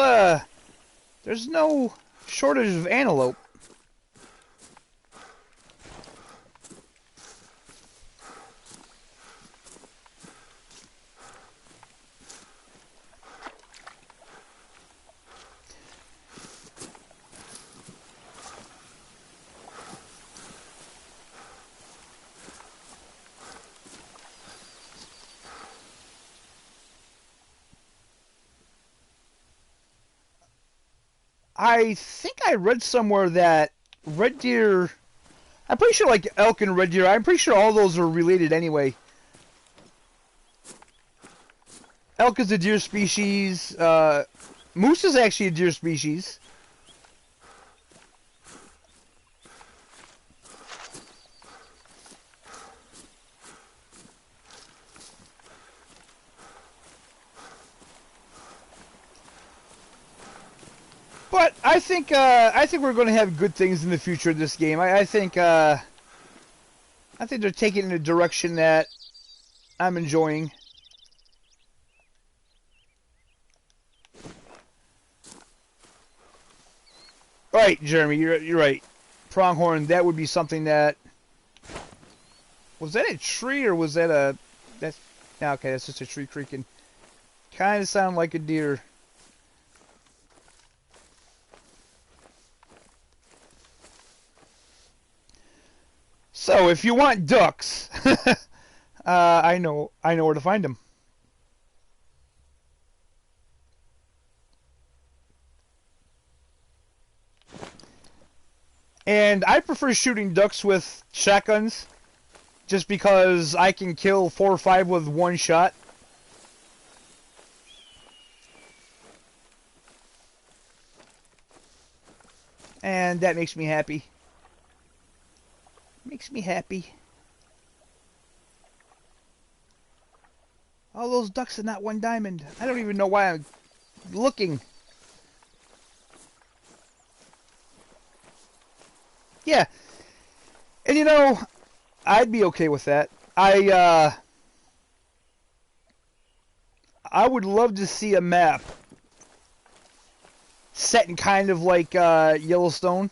no shortage of antelope. I think I read somewhere that red deer, I'm pretty sure like elk and red deer, I'm pretty sure all those are related anyway. Elk is a deer species, moose is actually a deer species. But I think we're going to have good things in the future of this game. I think they're taking it in a direction that I'm enjoying. Right, Jeremy, you're right. Pronghorn, that would be something that, was that a tree or was that a, that's, okay, that's just a tree creaking. Kind of sound like a deer. So, if you want ducks, I know where to find them. And I prefer shooting ducks with shotguns, just because I can kill 4 or 5 with one shot. And that makes me happy. Makes me happy. All those ducks and that one diamond. I don't even know why I'm looking. Yeah. And you know, I'd be okay with that. I would love to see a map set in kind of like Yellowstone.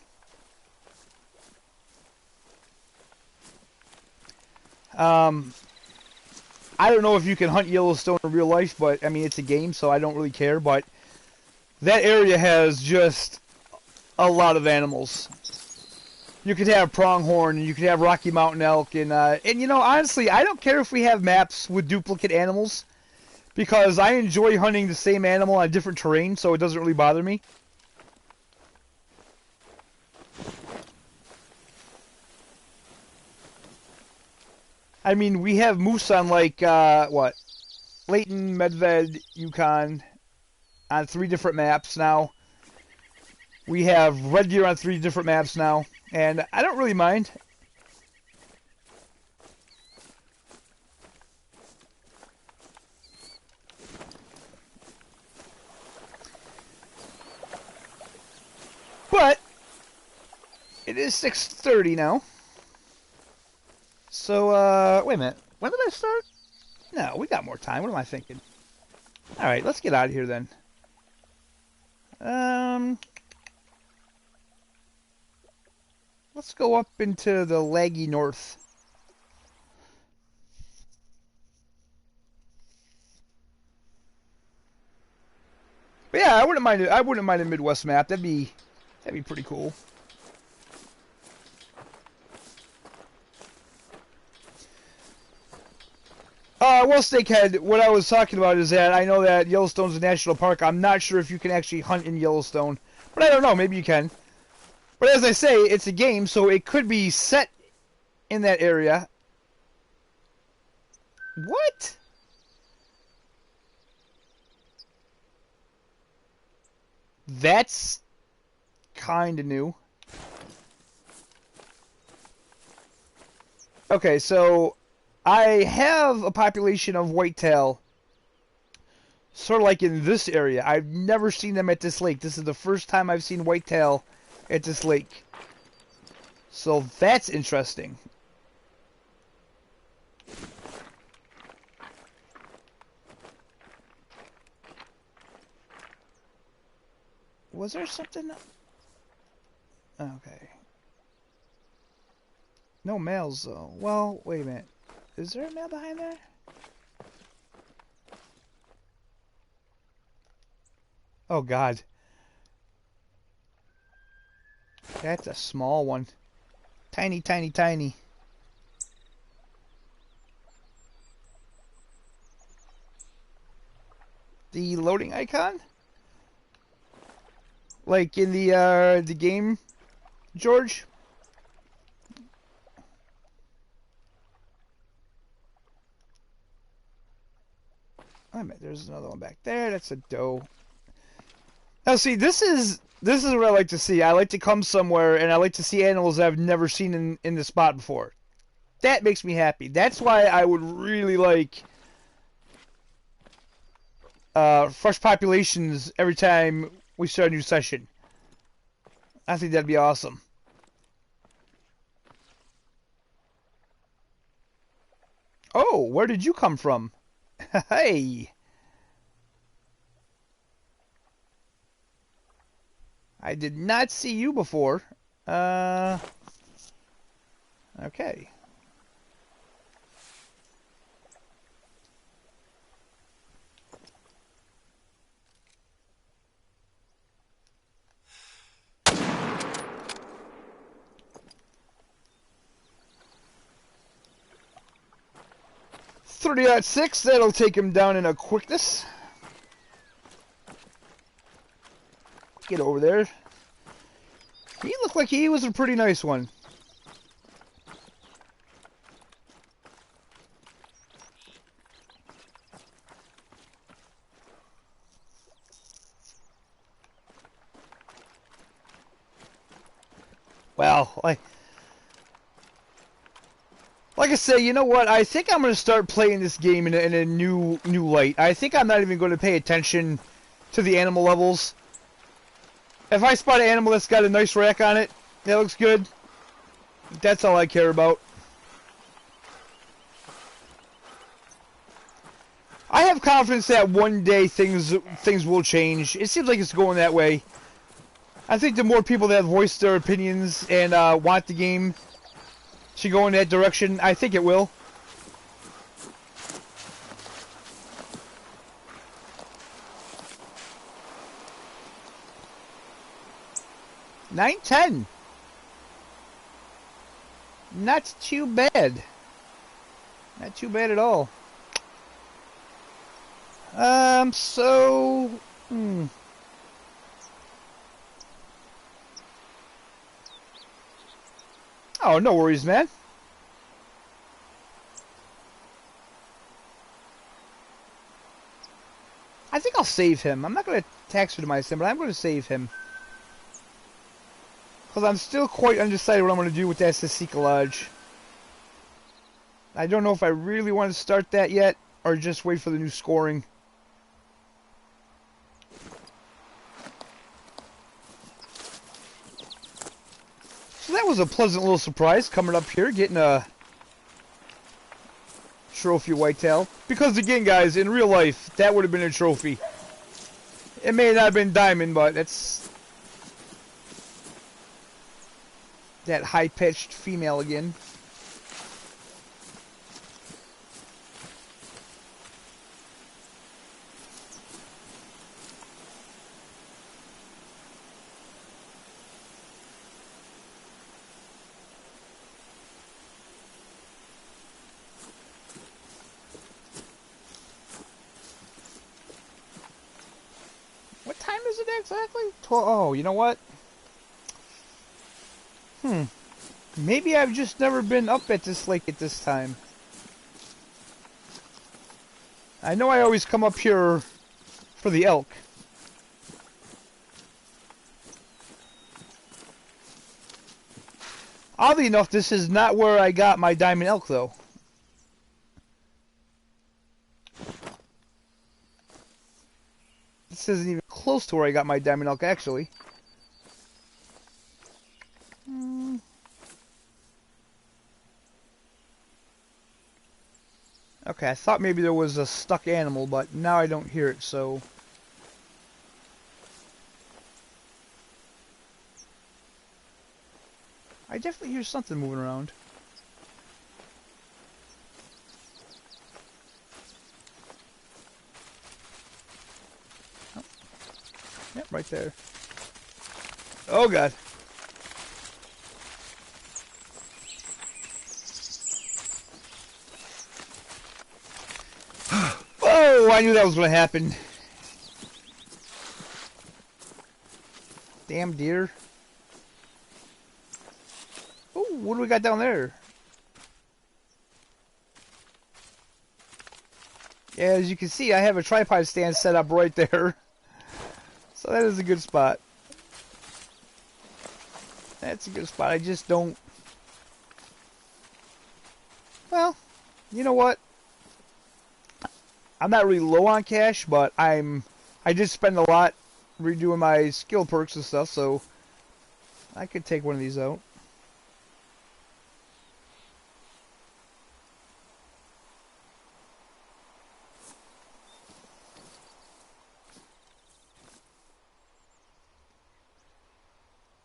I don't know if you can hunt Yellowstone in real life, but I mean it's a game, so I don't really care. But that area has just a lot of animals. You could have pronghorn, and you could have Rocky Mountain elk, and you know, honestly, I don't care if we have maps with duplicate animals, because I enjoy hunting the same animal on different terrain, so it doesn't really bother me. I mean, we have moose on like what, Layton, Medved, Yukon, on 3 different maps now. We have red deer on 3 different maps now, and I don't really mind. But it is 6:30 now. So, wait a minute. When did I start? No, we got more time. What am I thinking? Alright, let's get out of here then. Let's go up into the laggy north. But yeah, I wouldn't mind it. I wouldn't mind a Midwest map. That'd be pretty cool. Well, Snakehead, what I was talking about is that I know that Yellowstone's a national park. I'm not sure if you can actually hunt in Yellowstone, but I don't know. Maybe you can. But as I say, it's a game, so it could be set in that area. What? That's kind of new. Okay, so I have a population of whitetail sort of like in this area. I've never seen them at this lake. This is the first time I've seen whitetail at this lake. So that's interesting. Was there something? Okay. No males though. Well, wait a minute. Is there a male behind there? Oh God. That's a small one. Tiny, tiny, tiny. The loading icon? Like in the game, George? Wait a minute, there's another one back there. That's a doe. Now see, this is what I like to see. I like to come somewhere and I like to see animals that I've never seen in this spot before. That makes me happy. That's why I would really like fresh populations every time we start a new session. I think that'd be awesome. Oh, where did you come from? Hey! I did not see you before. Okay. .30-06, that'll take him down in a quickness. Get over there. He looked like he was a pretty nice one. Well, like Like I say, you know what? I think I'm going to start playing this game in a new light. I think I'm not even going to pay attention to the animal levels. If I spot an animal that's got a nice rack on it, that looks good, that's all I care about. I have confidence that one day things will change. It seems like it's going that way. I think the more people that voice their opinions and want the game to go in that direction, I think it will. $9.10. Not too bad. Not too bad at all. Oh, no worries, man. I think I'll save him. I'm not going to taxidermize him, but I'm going to save him. Because I'm still quite undecided what I'm going to do with that Sasika Lodge. I don't know if I really want to start that yet, or just wait for the new scoring. So that was a pleasant little surprise coming up here, getting a trophy whitetail. Because again, guys, in real life, that would have been a trophy. It may not have been diamond, but it's that high-pitched female again. What time is it exactly? 12. Oh, you know what? Maybe I've just never been up at this lake at this time. I know I always come up here for the elk. Oddly enough, this is not where I got my diamond elk, though. This isn't even close to where I got my diamond elk, actually. Okay, I thought maybe there was a stuck animal, but now I don't hear it, so... I definitely hear something moving around. Oh. Yep, right there. Oh, God. Oh, I knew that was going to happen. Damn deer. Oh, what do we got down there? Yeah, as you can see, I have a tripod stand set up right there. So that is a good spot. That's a good spot. I just don't... Well, you know what? I'm not really low on cash, but I did spend a lot redoing my skill perks and stuff, so I could take one of these out.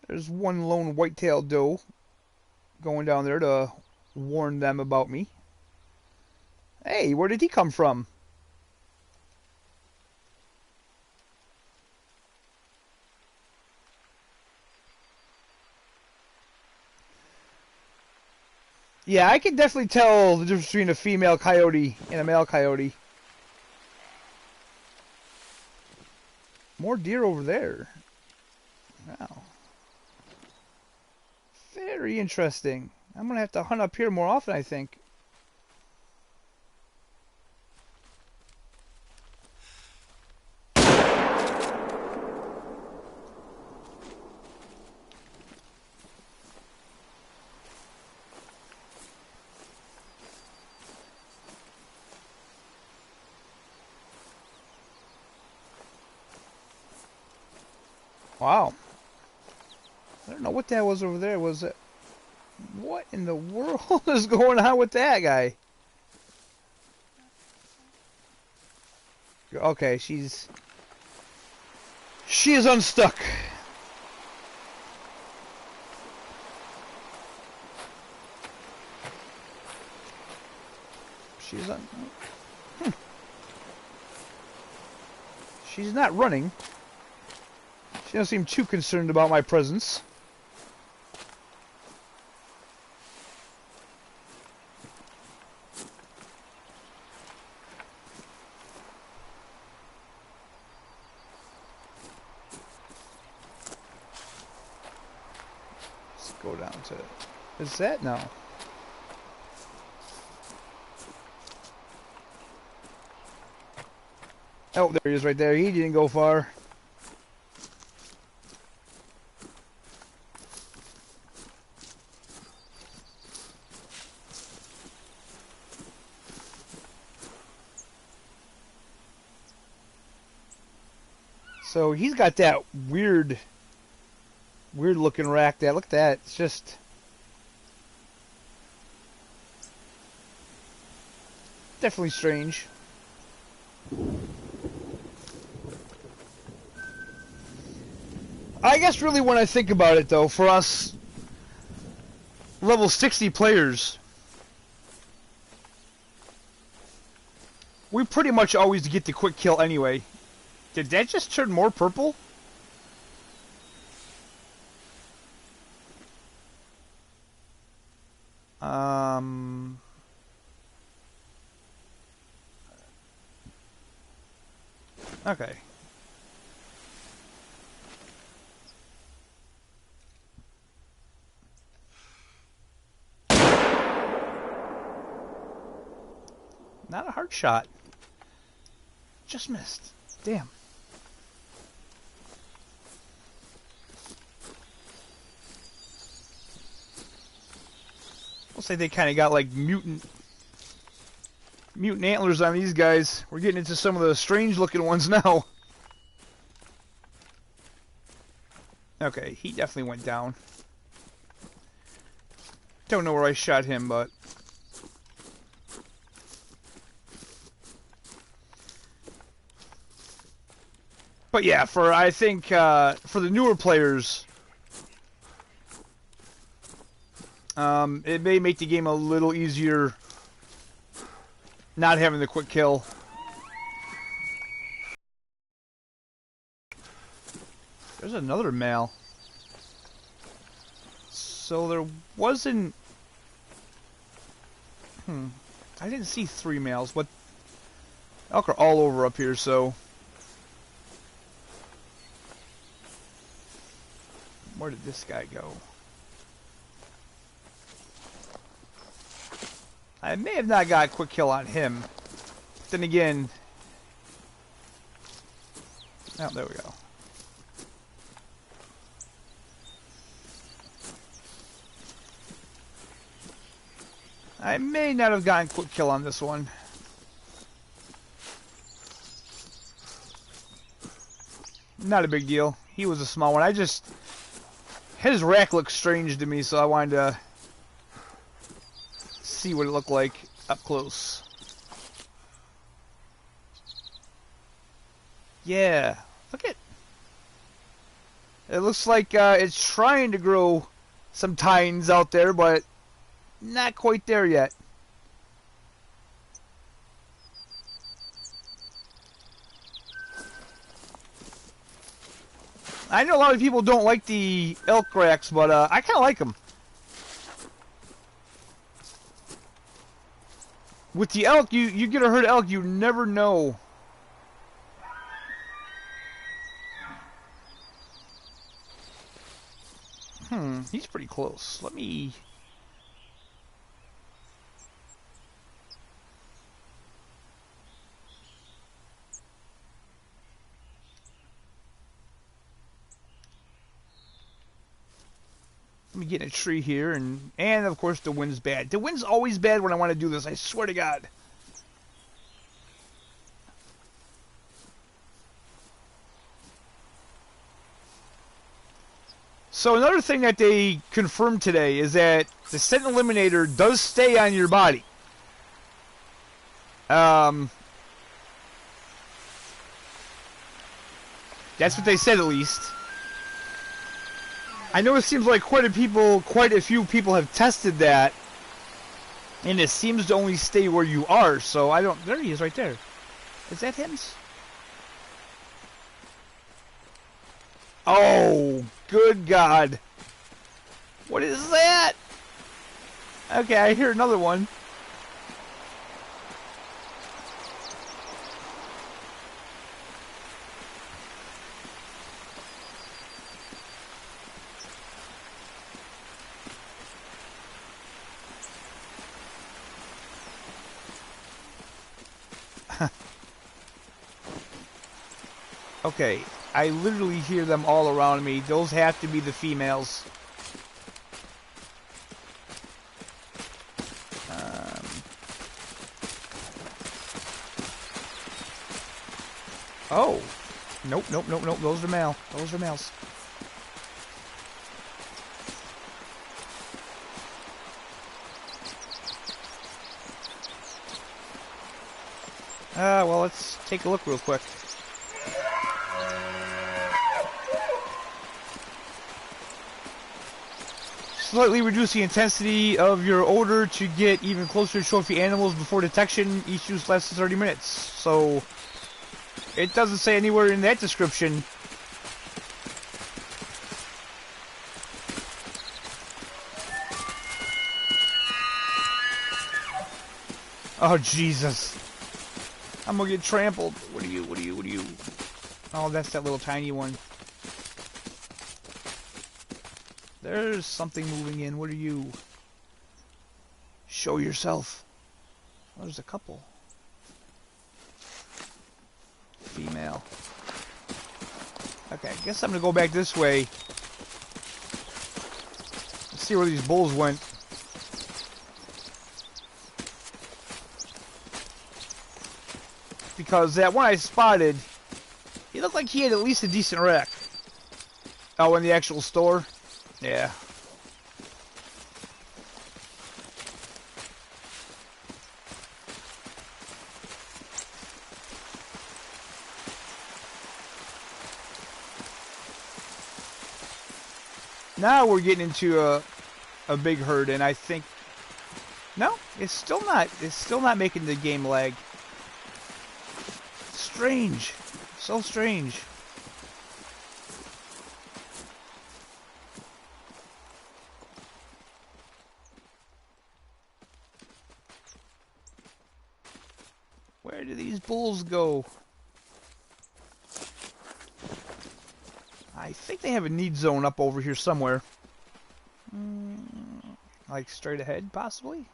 There's one lone white-tailed doe going down there to warn them about me. Hey, where did he come from? Yeah, I can definitely tell the difference between a female coyote and a male coyote. More deer over there. Wow. Very interesting. I'm going to have to hunt up here more often, I think. Wow. I don't know what that was over there. Was it? What in the world is going on with that guy? Okay, she is unstuck. She's on. She's not running. She doesn't seem too concerned about my presence. Let's go down to... Is that? No. Oh, there he is right there. He didn't go far. So he's got that weird looking rack there. Look at that. It's just definitely strange. I guess really when I think about it though, for us level 60 players, we pretty much always get the quick kill anyway. Did that just turn more purple? Okay. Not a hard shot. Just missed. Damn. Looks like they kind of got like mutant antlers on these guys. We're getting into some of the strange looking ones now. Okay, he definitely went down. Don't know where I shot him, but... But yeah, I think for the newer players, it may make the game a little easier not having the quick kill. There's another male. So there wasn't... I didn't see 3 males. What? Elk are all over up here, so... Where did this guy go? I may have not got a quick kill on him. But then again... Oh, there we go. I may not have gotten a quick kill on this one. Not a big deal. He was a small one. His rack looks strange to me, so I wanted to see what it looked like up close. Yeah, look at... It looks like it's trying to grow some tines out there, but not quite there yet. I know a lot of people don't like the elk racks, but I kind of like them. With the elk, you get a herd of elk, you never know. He's pretty close. Let me get in a tree here, and of course the wind's bad. The wind's always bad when I want to do this, I swear to God. So another thing that they confirmed today is that the scent eliminator does stay on your body. That's what they said, at least. I know it seems like quite a few people have tested that, and it seems to only stay where you are. So I don't. There he is, right there. Is that him? Oh, good God! What is that? Okay, I hear another one. Okay, I literally hear them all around me. Those have to be the females. Oh. Nope. Those are male. Those are males. Well, let's take a look real quick. Slightly reduce the intensity of your odor to get even closer to trophy animals before detection. Each use lasts 30 minutes. So, it doesn't say anywhere in that description. Oh, Jesus. I'm gonna get trampled. What are you? Oh, that's that little tiny one. There's something moving in. What are you? Show yourself. Oh, there's a couple. Female. Okay, I guess I'm gonna go back this way. Let's see where these bulls went. Because that one I spotted, he looked like he had at least a decent rack. Oh, in the actual store? Yeah. Now we're getting into a big herd, and I think... No, it's still not. It's still not making the game lag. Strange. So strange. Where do these bulls go? I think they have a need zone up over here somewhere. Like straight ahead, possibly?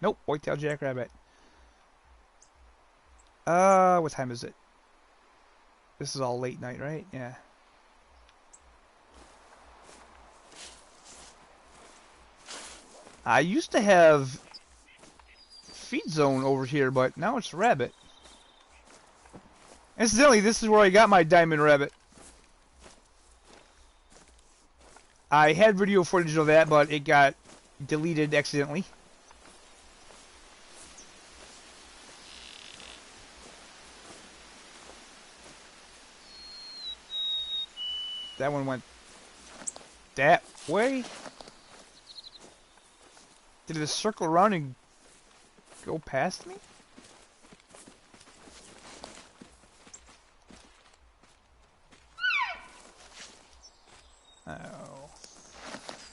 Nope, white-tailed jackrabbit. What time is it? This is all late night, right? Yeah. I used to have feed zone over here, but now it's rabbit. Incidentally, this is where I got my diamond rabbit. I had video footage of that, but it got deleted accidentally. That one went that way. Did it circle around and go past me? Oh.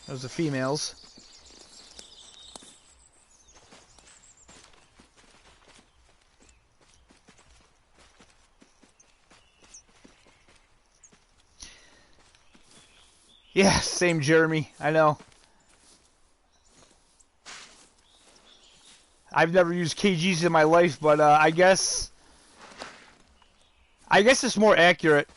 Those are females. Yeah, same Jeremy. I know. I've never used KGs in my life, but I guess it's more accurate.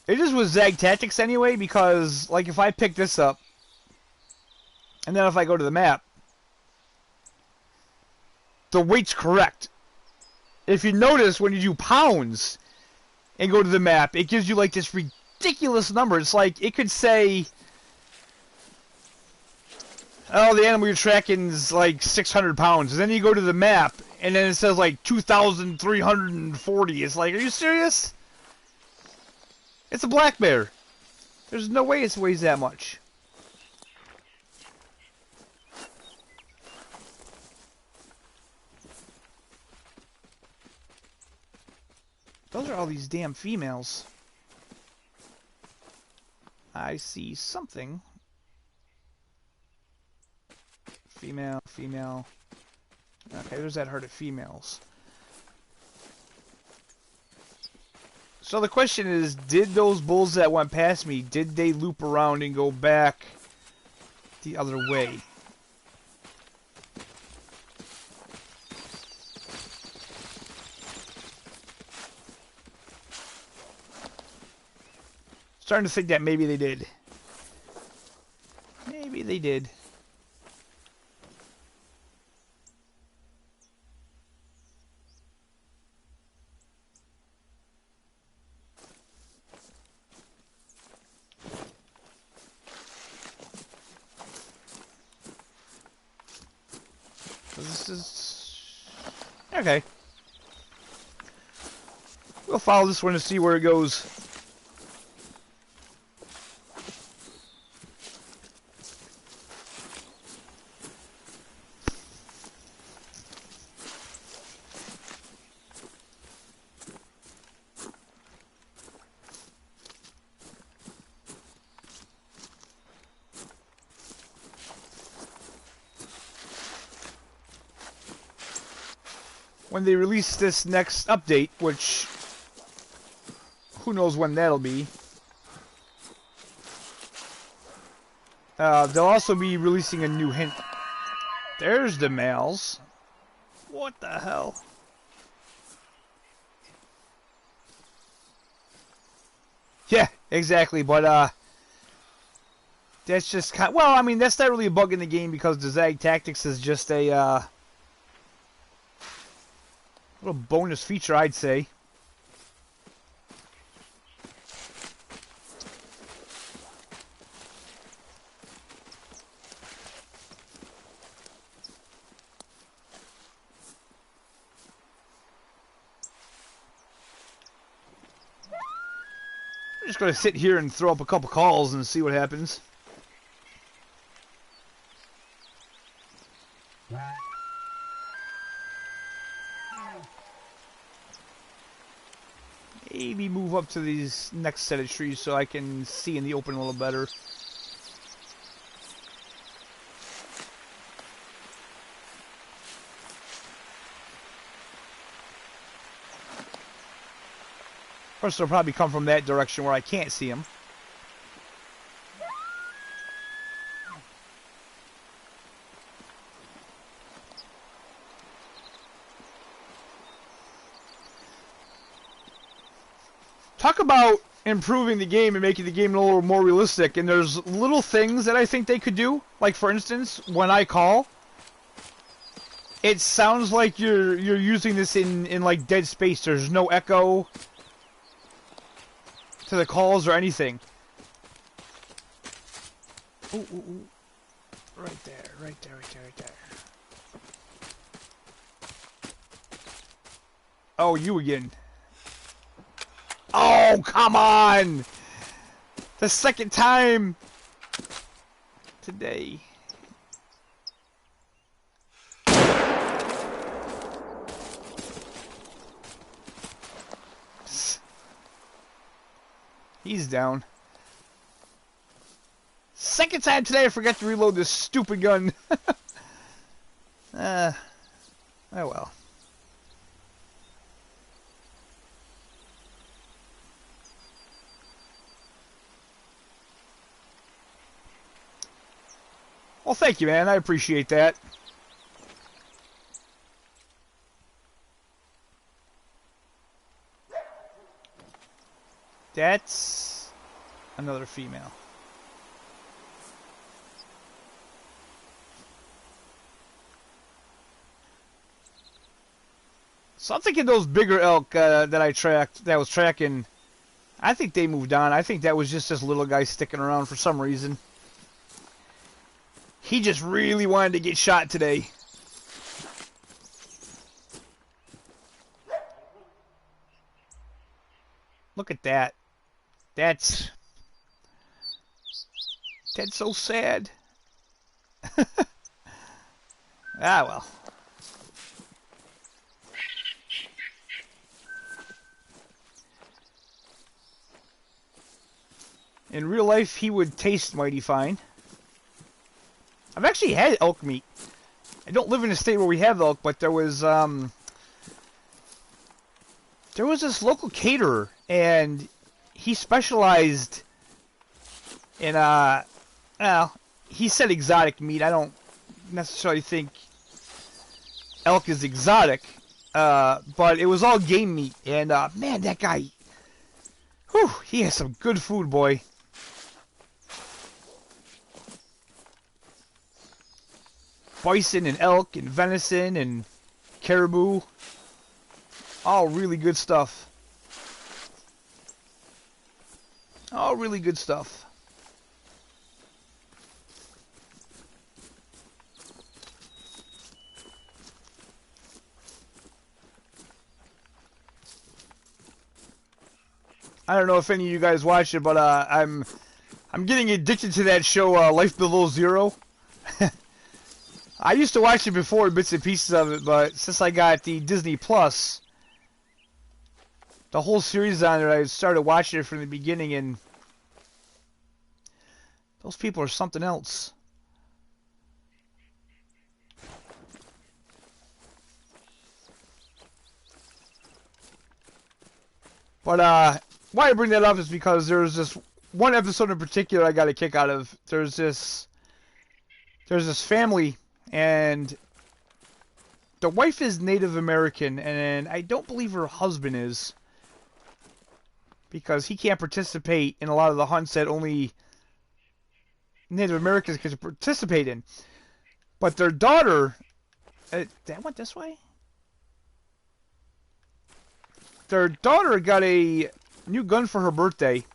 It is with Zag Tactics anyway, because like if I pick this up, and then if I go to the map, the weight's correct. If you notice when you do pounds, and go to the map, it gives you like this ridiculous number. It's like it could say, oh, the animal you're tracking is like 600 pounds. And then you go to the map, and then it says like 2,340. It's like, are you serious? It's a black bear. There's no way it weighs that much. Those are all these damn females. I see something. Female, female. Okay, there's that herd of females. So the question is, did those bulls that went past me, did they loop around and go back the other way? Starting to think that maybe they did. Maybe they did. This is... okay. We'll follow this one to see where it goes. When they release this next update, which who knows when that'll be, they'll also be releasing a new hint. There's the males. What the hell? Yeah, exactly, but that's just kind of, well, I mean, that's not really a bug in the game because the Zag Tactics is just a little bonus feature, I'd say. I'm just going to sit here and throw up a couple calls and see what happens. Maybe move up to these next set of trees so I can see in the open a little better. Of course, they'll probably come from that direction where I can't see them. Talk about improving the game and making the game a little more realistic, and there's little things that I think they could do. Like, for instance, when I call, it sounds like you're using this in like dead space. There's no echo to the calls or anything. Ooh, ooh, ooh. Right there, right there, right there, right there. Oh, you again. Oh, come on! The second time today. He's down. Second time today I forgot to reload this stupid gun. Oh well. Well, thank you, man. I appreciate that. That's another female. So I'm thinking those bigger elk that I was tracking, I think they moved on. I think that was just this little guy sticking around for some reason. He just really wanted to get shot today. Look at that. That's so sad. Ah, well. In real life, he would taste mighty fine. I've actually had elk meat. I don't live in a state where we have elk, but there was this local caterer, and he specialized in well, he said exotic meat. I don't necessarily think elk is exotic, but it was all game meat, and man, that guy, whew, he has some good food, boy. Bison and elk and venison and caribou. All really good stuff. All really good stuff. I don't know if any of you guys watch it, but I'm getting addicted to that show, Life Below Zero. I used to watch it before, bits and pieces of it, but since I got the Disney Plus, the whole series on it, I started watching it from the beginning, and those people are something else. But why I bring that up is because there's this one episode in particular I got a kick out of. There's this family, and the wife is Native American, and I don't believe her husband is, because he can't participate in a lot of the hunts that only Native Americans can participate in. But their daughter, that went this way? Their daughter got a new gun for her birthday,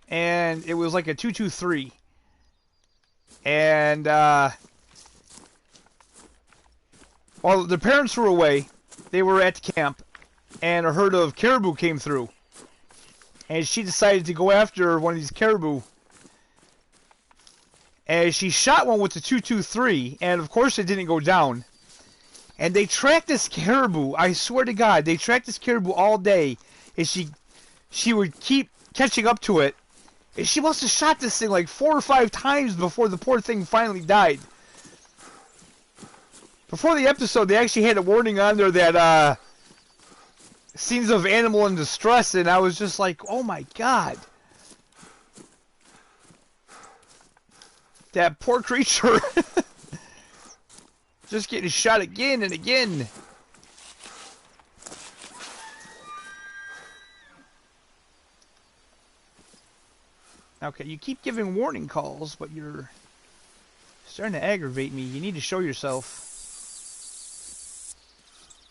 and it was like a 223. And while the parents were away, they were at camp, and a herd of caribou came through. And she decided to go after one of these caribou. And she shot one with the 223, and of course it didn't go down. And they tracked this caribou, I swear to God, they tracked this caribou all day. And she would keep catching up to it. And she must have shot this thing like 4 or 5 times before the poor thing finally died. Before the episode, they actually had a warning on there that, scenes of animal in distress, and I was just like, oh my God. That poor creature. Just getting shot again and again. Okay, you keep giving warning calls, but you're starting to aggravate me. You need to show yourself.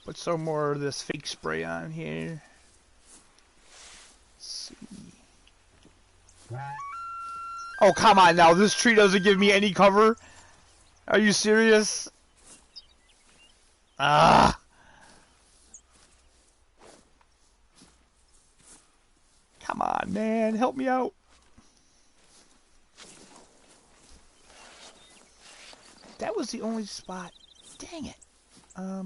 Put some more of this fake spray on here. Let's see. Oh, come on now. This tree doesn't give me any cover. Are you serious? Ah. Come on, man. Help me out. That was the only spot. Dang it. I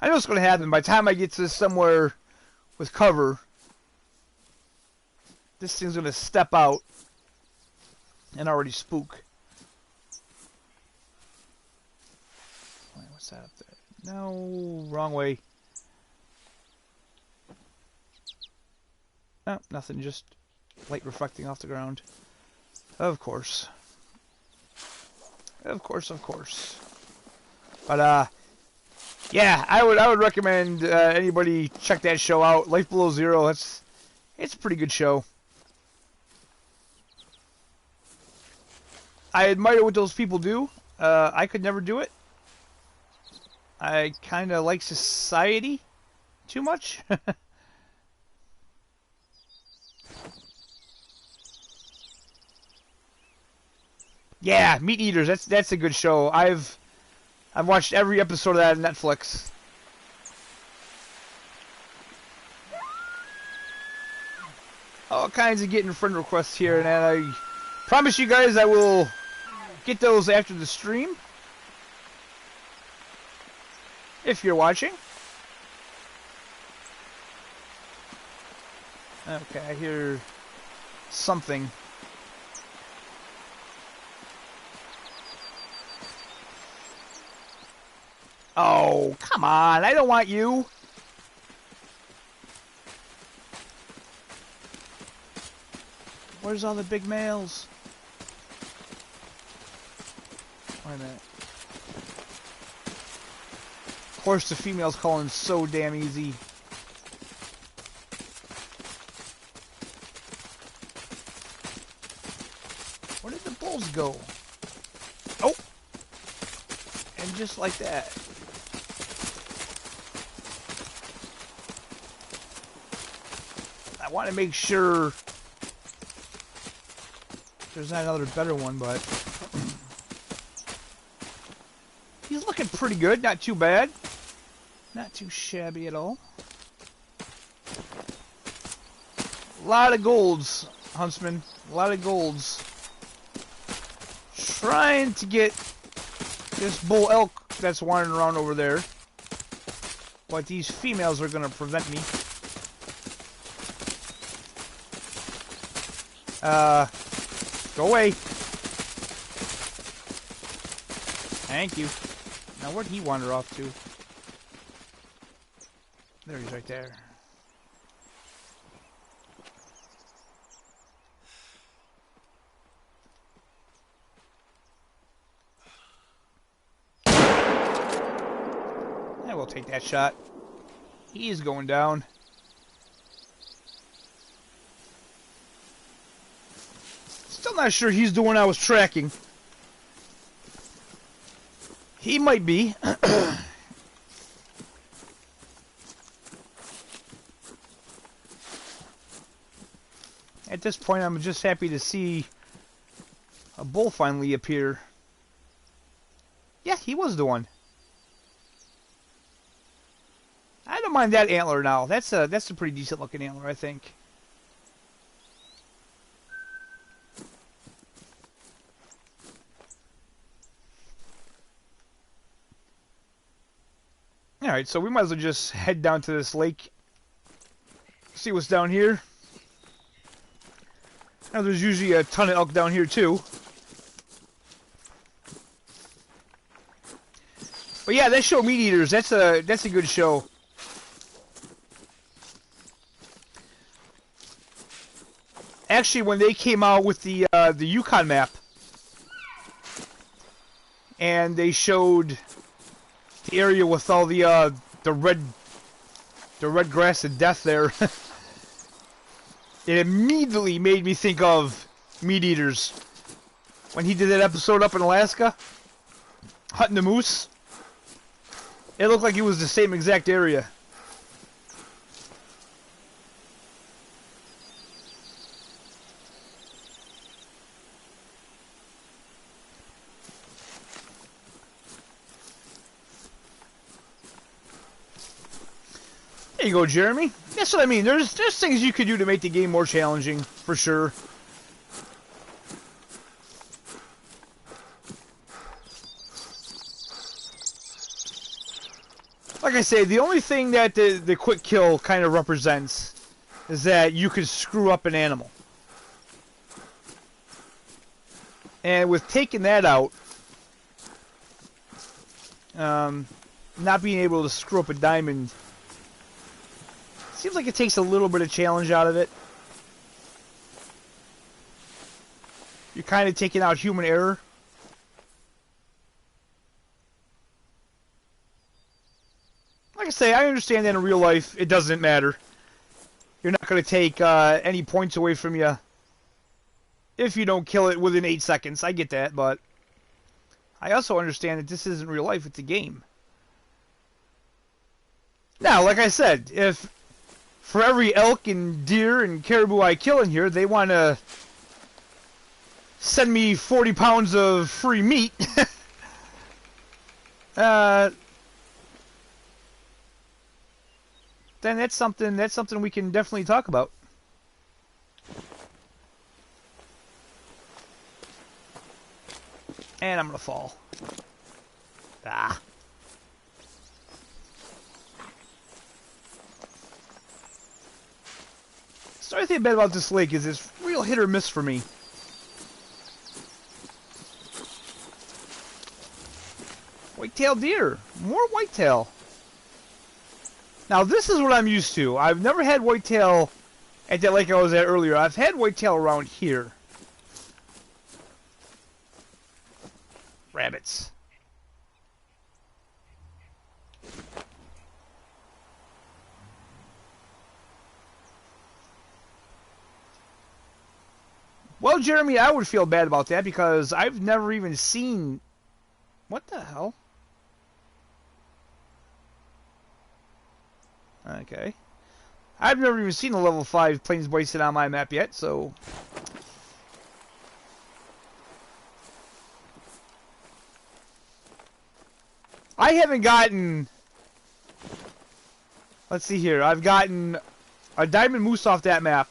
know what's going to happen. By the time I get to somewhere with cover, this thing's going to step out and already spook. Wait, what's that up there? No, wrong way. No, nothing, just light reflecting off the ground. Of course. Of course, of course. But, yeah, I would recommend anybody check that show out. Life Below Zero, it's a pretty good show. I admire what those people do. I could never do it. I kind of like society too much. Yeah, Meat Eaters. That's a good show. I've watched every episode of that on Netflix. All kinds of getting friend requests here, and I promise you guys I will get those after the stream. If you're watching. Okay, I hear something. Oh, come on. I don't want you. Where's all the big males? Wait a minute. Of course, the female's calling so damn easy. Where did the bulls go? Oh! And just like that. I want to make sure there's not another better one, but he's looking pretty good. Not too bad. Not too shabby at all. A lot of golds, Huntsman. A lot of golds. Trying to get this bull elk that's wandering around over there. But these females are going to prevent me. Go away. Thank you. Now, where'd he wander off to? There he's right there. I will take that shot. He is going down. Still not sure he's the one I was tracking. He might be. At this point, I'm just happy to see a bull finally appear. Yeah, he was the one. I don't mind that antler now. That's a pretty decent looking antler, I think. Alright, so we might as well just head down to this lake. See what's down here. Now there's usually a ton of elk down here too. But yeah, that show Meat Eaters, that's a good show. Actually, when they came out with the Yukon map, and they showed the area with all the red grass and death there, it immediately made me think of Meat Eaters. When he did that episode up in Alaska, hunting the moose, it looked like it was the same exact area. There you go, Jeremy. That's what I mean. There's things you could do to make the game more challenging, for sure. Like I say, the only thing that the quick kill kind of represents is that you could screw up an animal. And with taking that out, not being able to screw up a diamond, seems like it takes a little bit of challenge out of it. You're kind of taking out human error. Like I say, I understand that in real life it doesn't matter. You're not going to take any points away from you if you don't kill it within 8 seconds. I get that, but I also understand that this isn't real life, it's a game. Now, like I said, if for every elk and deer and caribou I kill in here, they want to send me 40 pounds of free meat, then that's something we can definitely talk about. And I'm gonna fall. Ah. So the thing bad about this lake is it's real hit or miss for me. Whitetail deer. More whitetail. Now this is what I'm used to. I've never had whitetail at that lake I was at earlier. I've had whitetail around here. Rabbits. Well, Jeremy, I would feel bad about that because I've never even seen... What the hell? Okay. I've never even seen a level 5 Plains Bison on my map yet, so... I haven't gotten... Let's see here. I've gotten a Diamond Moose off that map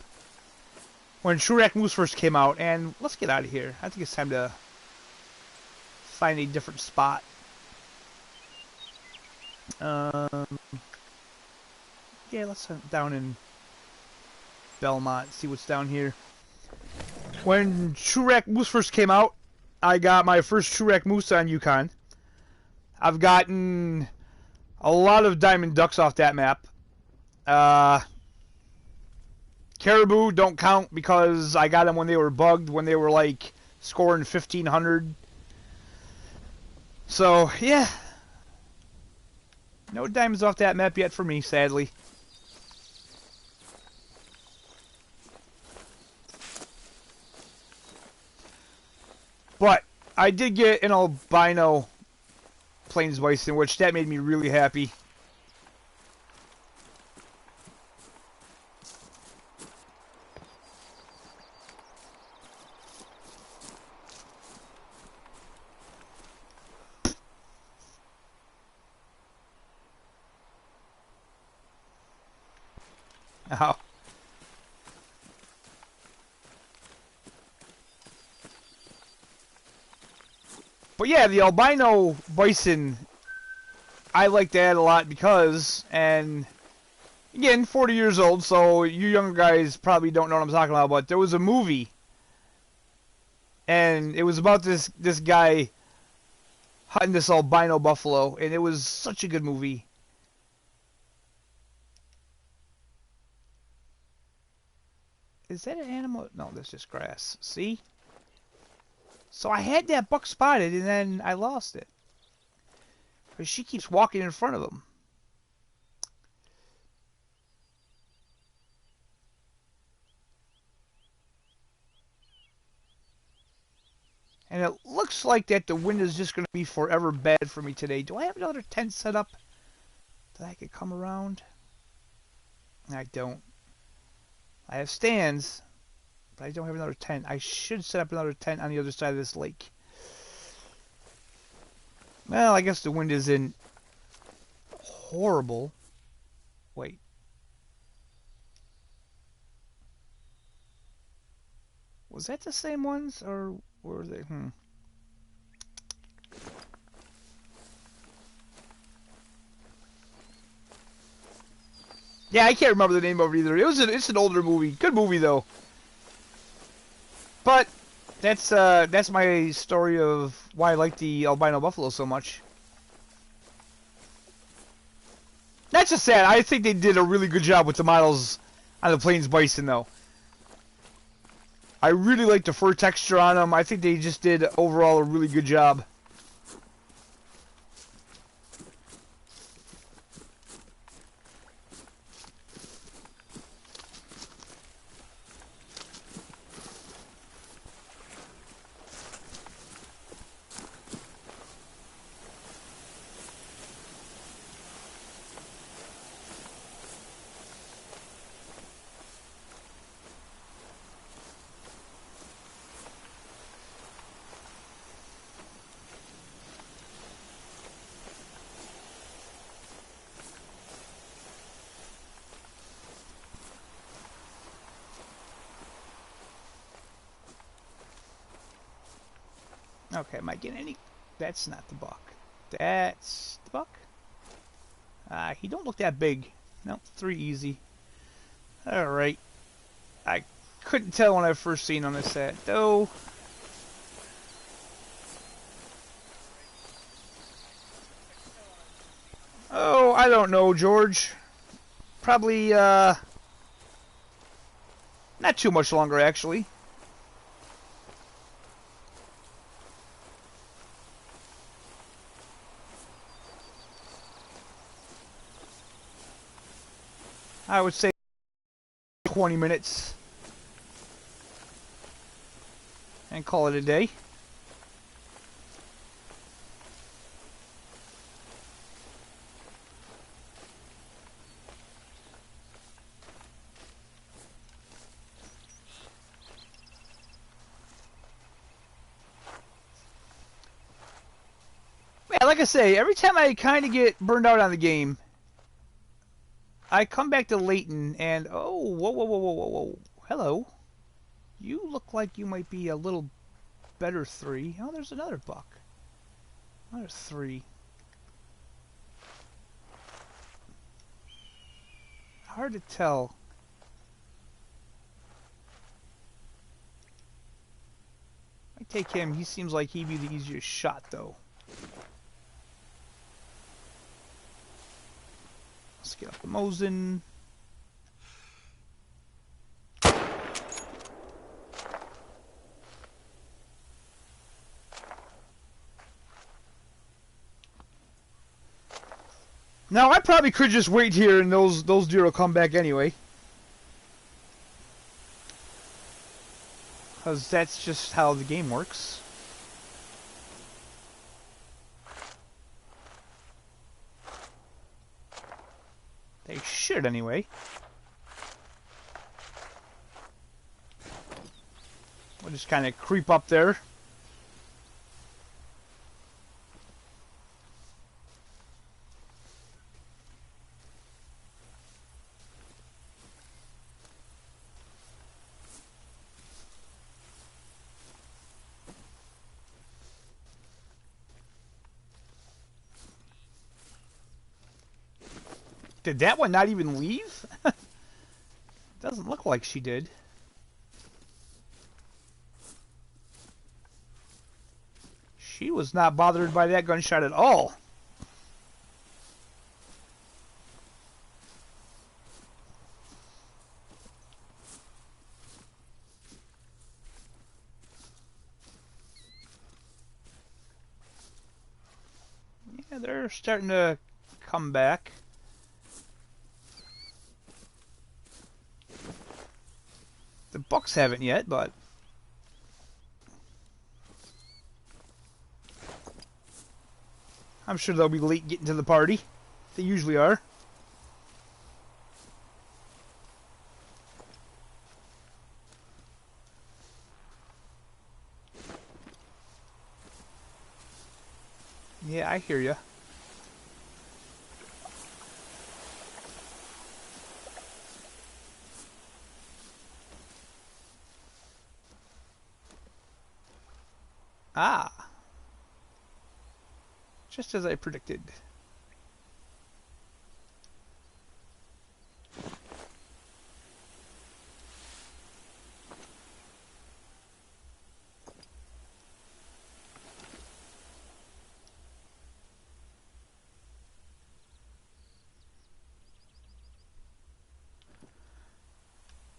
when Shurak Moose first came out, and let's get out of here. I think it's time to find a different spot. Yeah, let's hunt down in Belmont, see what's down here. When Shurak Moose first came out, I got my first Shurak Moose on Yukon. I've gotten a lot of diamond ducks off that map. Caribou don't count because I got them when they were bugged, when they were like scoring 1,500. So, yeah. No diamonds off that map yet for me, sadly. But I did get an albino Plains Bison, which that made me really happy. Ow. But yeah, the albino bison, I like that a lot because, and again, 40 years old, so you younger guys probably don't know what I'm talking about, but there was a movie, and it was about this guy hunting this albino buffalo, and it was such a good movie. Is that an animal? No, that's just grass. See? So I had that buck spotted, and then I lost it. Because she keeps walking in front of him. And it looks like that the wind is just going to be forever bad for me today. Do I have another tent set up that I could come around? I don't. I have stands, but I don't have another tent. I should set up another tent on the other side of this lake. Well, I guess the wind isn't horrible. Wait. Was that the same ones, or were they? Yeah, I can't remember the name of it either. It's an older movie. Good movie though. But that's my story of why I like the albino buffalo so much. That's just sad. I think they did a really good job with the models on the Plains Bison though. I really like the fur texture on them. I think they just did overall a really good job. Okay, am I getting any? That's not the buck. That's the buck. He don't look that big. Nope, 3 easy. Alright. I couldn't tell when I first seen on this set, though. Oh, I don't know, George. Probably, not too much longer, actually. I would say 20 minutes. And call it a day. Yeah, like I say, every time I kind of get burned out on the game, I come back to Layton and, oh, whoa, whoa, whoa, whoa, whoa, whoa. Hello. You look like you might be a little better 3. Oh, there's another buck. Another 3. Hard to tell. I take him. He seems like he'd be the easiest shot, though. Let's get up the Mosin. Now, I probably could just wait here and those deer will come back anyway. Because that's just how the game works. They should anyway. We'll just kind of creep up there. Did that one not even leave? Doesn't look like she did. She was not bothered by that gunshot at all. Yeah, they're starting to come back. The bucks haven't yet, but I'm sure they'll be late getting to the party. They usually are. Yeah, I hear ya. Ah. Just as I predicted.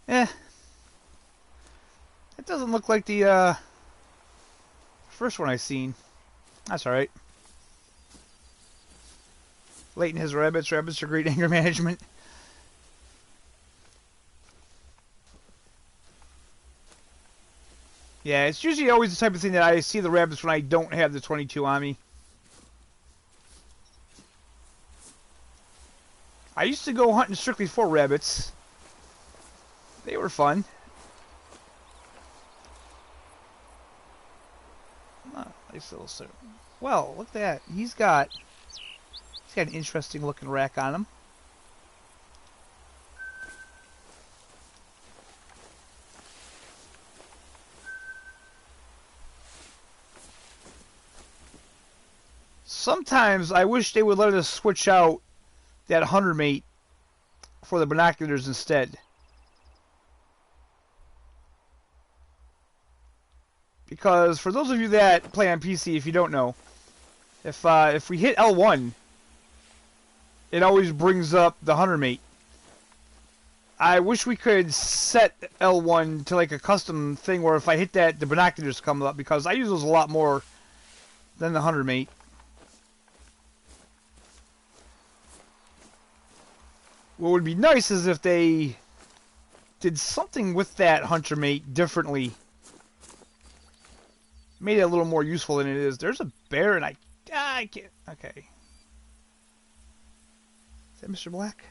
Eh. It doesn't look like the first one I seen. That's alright. Layton has rabbits. Rabbits are great anger management. Yeah, it's usually always the type of thing that I see the rabbits when I don't have the 22 on me. I used to go hunting strictly for rabbits. They were fun. Oh, nice little sir. Well, look at that. He's got an interesting looking rack on him. sometimes I wish they would let us switch out that hunter mate for the binoculars instead. Because for those of you that play on PC, if you don't know, if we hit L1, it always brings up the hunter mate. I wish we could set L1 to like a custom thing where if I hit that, the binoculars come up, because I use those a lot more than the hunter mate. What would be nice is if they did something with that hunter mate differently. Made it a little more useful than it is. There's a bear and I can't. Okay. Is that Mr. Black?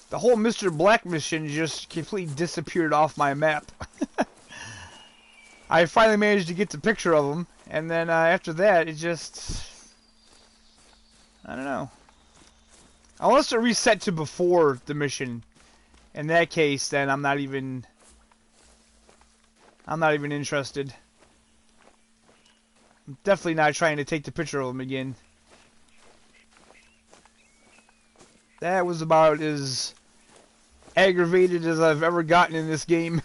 The whole Mr. Black mission just completely disappeared off my map. I finally managed to get the picture of him, and then after that, it just... I don't know. Unless it reset to before the mission. In that case, then I'm not even interested. I'm definitely not trying to take the picture of him again. That was about as aggravated as I've ever gotten in this game.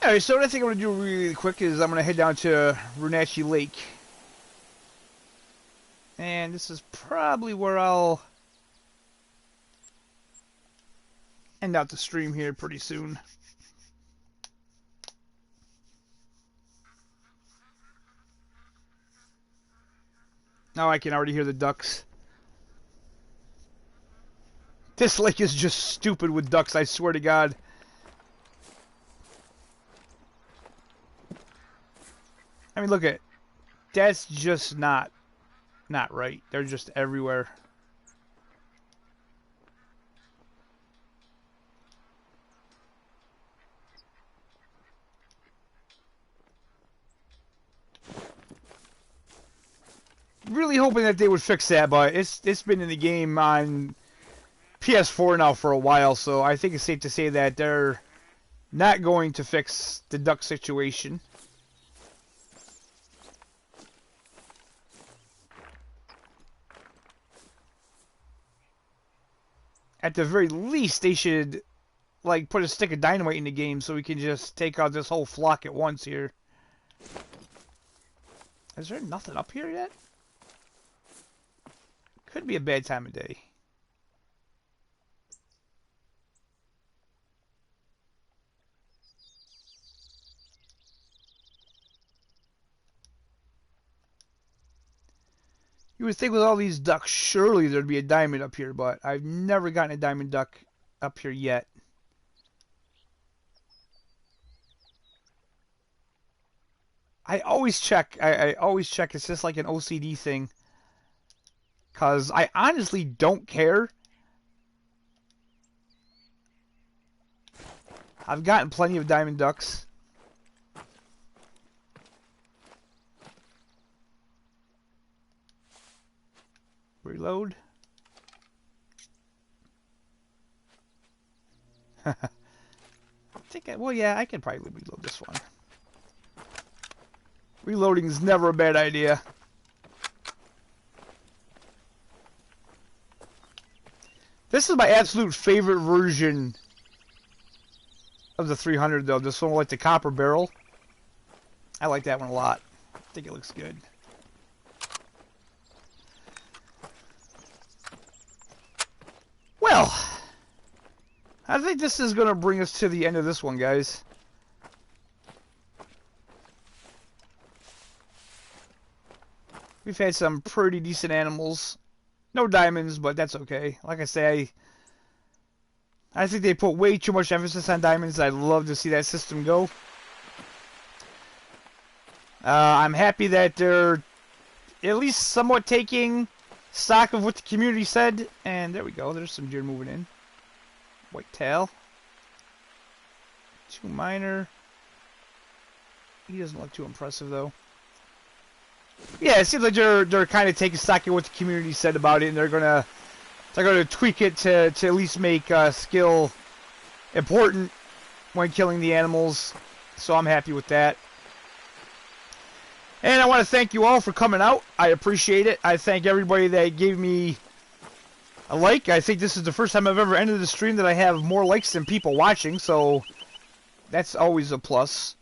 Alright, so what I think I'm going to do really quick is I'm going to head down to Runachi Lake. And this is probably where I'll end out the stream here pretty soon. Now I can already hear the ducks. This lake is just stupid with ducks, I swear to God. I mean, look at, that's just not right. They're just everywhere. Really hoping that they would fix that, but it's been in the game on PS4 now for a while, so I think it's safe to say that they're not going to fix the duck situation. At the very least, they should, like, put a stick of dynamite in the game so we can just take out this whole flock at once here. Is there nothing up here yet? Could be a bad time of day. You would think with all these ducks, surely there'd be a diamond up here, but I've never gotten a diamond duck up here yet. I always check. I always check. It's just like an OCD thing. Because I honestly don't care. I've gotten plenty of diamond ducks. Reload. I think well, yeah, I can probably reload this one. Reloading is never a bad idea. This is my absolute favorite version of the 300, though. This one with like the copper barrel. I like that one a lot. I think it looks good. Well, I think this is going to bring us to the end of this one, guys. We've had some pretty decent animals. No diamonds, but that's okay. Like I say, I think they put way too much emphasis on diamonds. I'd love to see that system go. I'm happy that they're at least somewhat taking stock of what the community said. And there we go. There's some deer moving in. Whitetail. 2 minor. He doesn't look too impressive though. Yeah, it seems like they're kind of taking stock of what the community said about it, and they're gonna tweak it to at least make skill important when killing the animals. So I'm happy with that. And I want to thank you all for coming out. I appreciate it. I thank everybody that gave me a like. I think this is the first time I've ever ended the stream that I have more likes than people watching, so that's always a plus.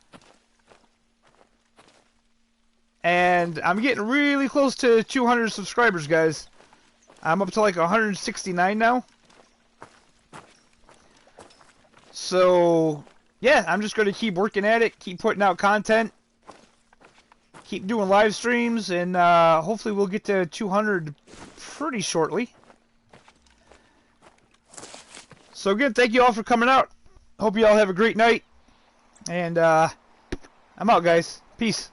And I'm getting really close to 200 subscribers, guys. I'm up to like 169 now. So, yeah, I'm just going to keep working at it, keep putting out content, keep doing live streams, and hopefully we'll get to 200 pretty shortly. So again, thank you all for coming out. Hope you all have a great night. And I'm out, guys. Peace.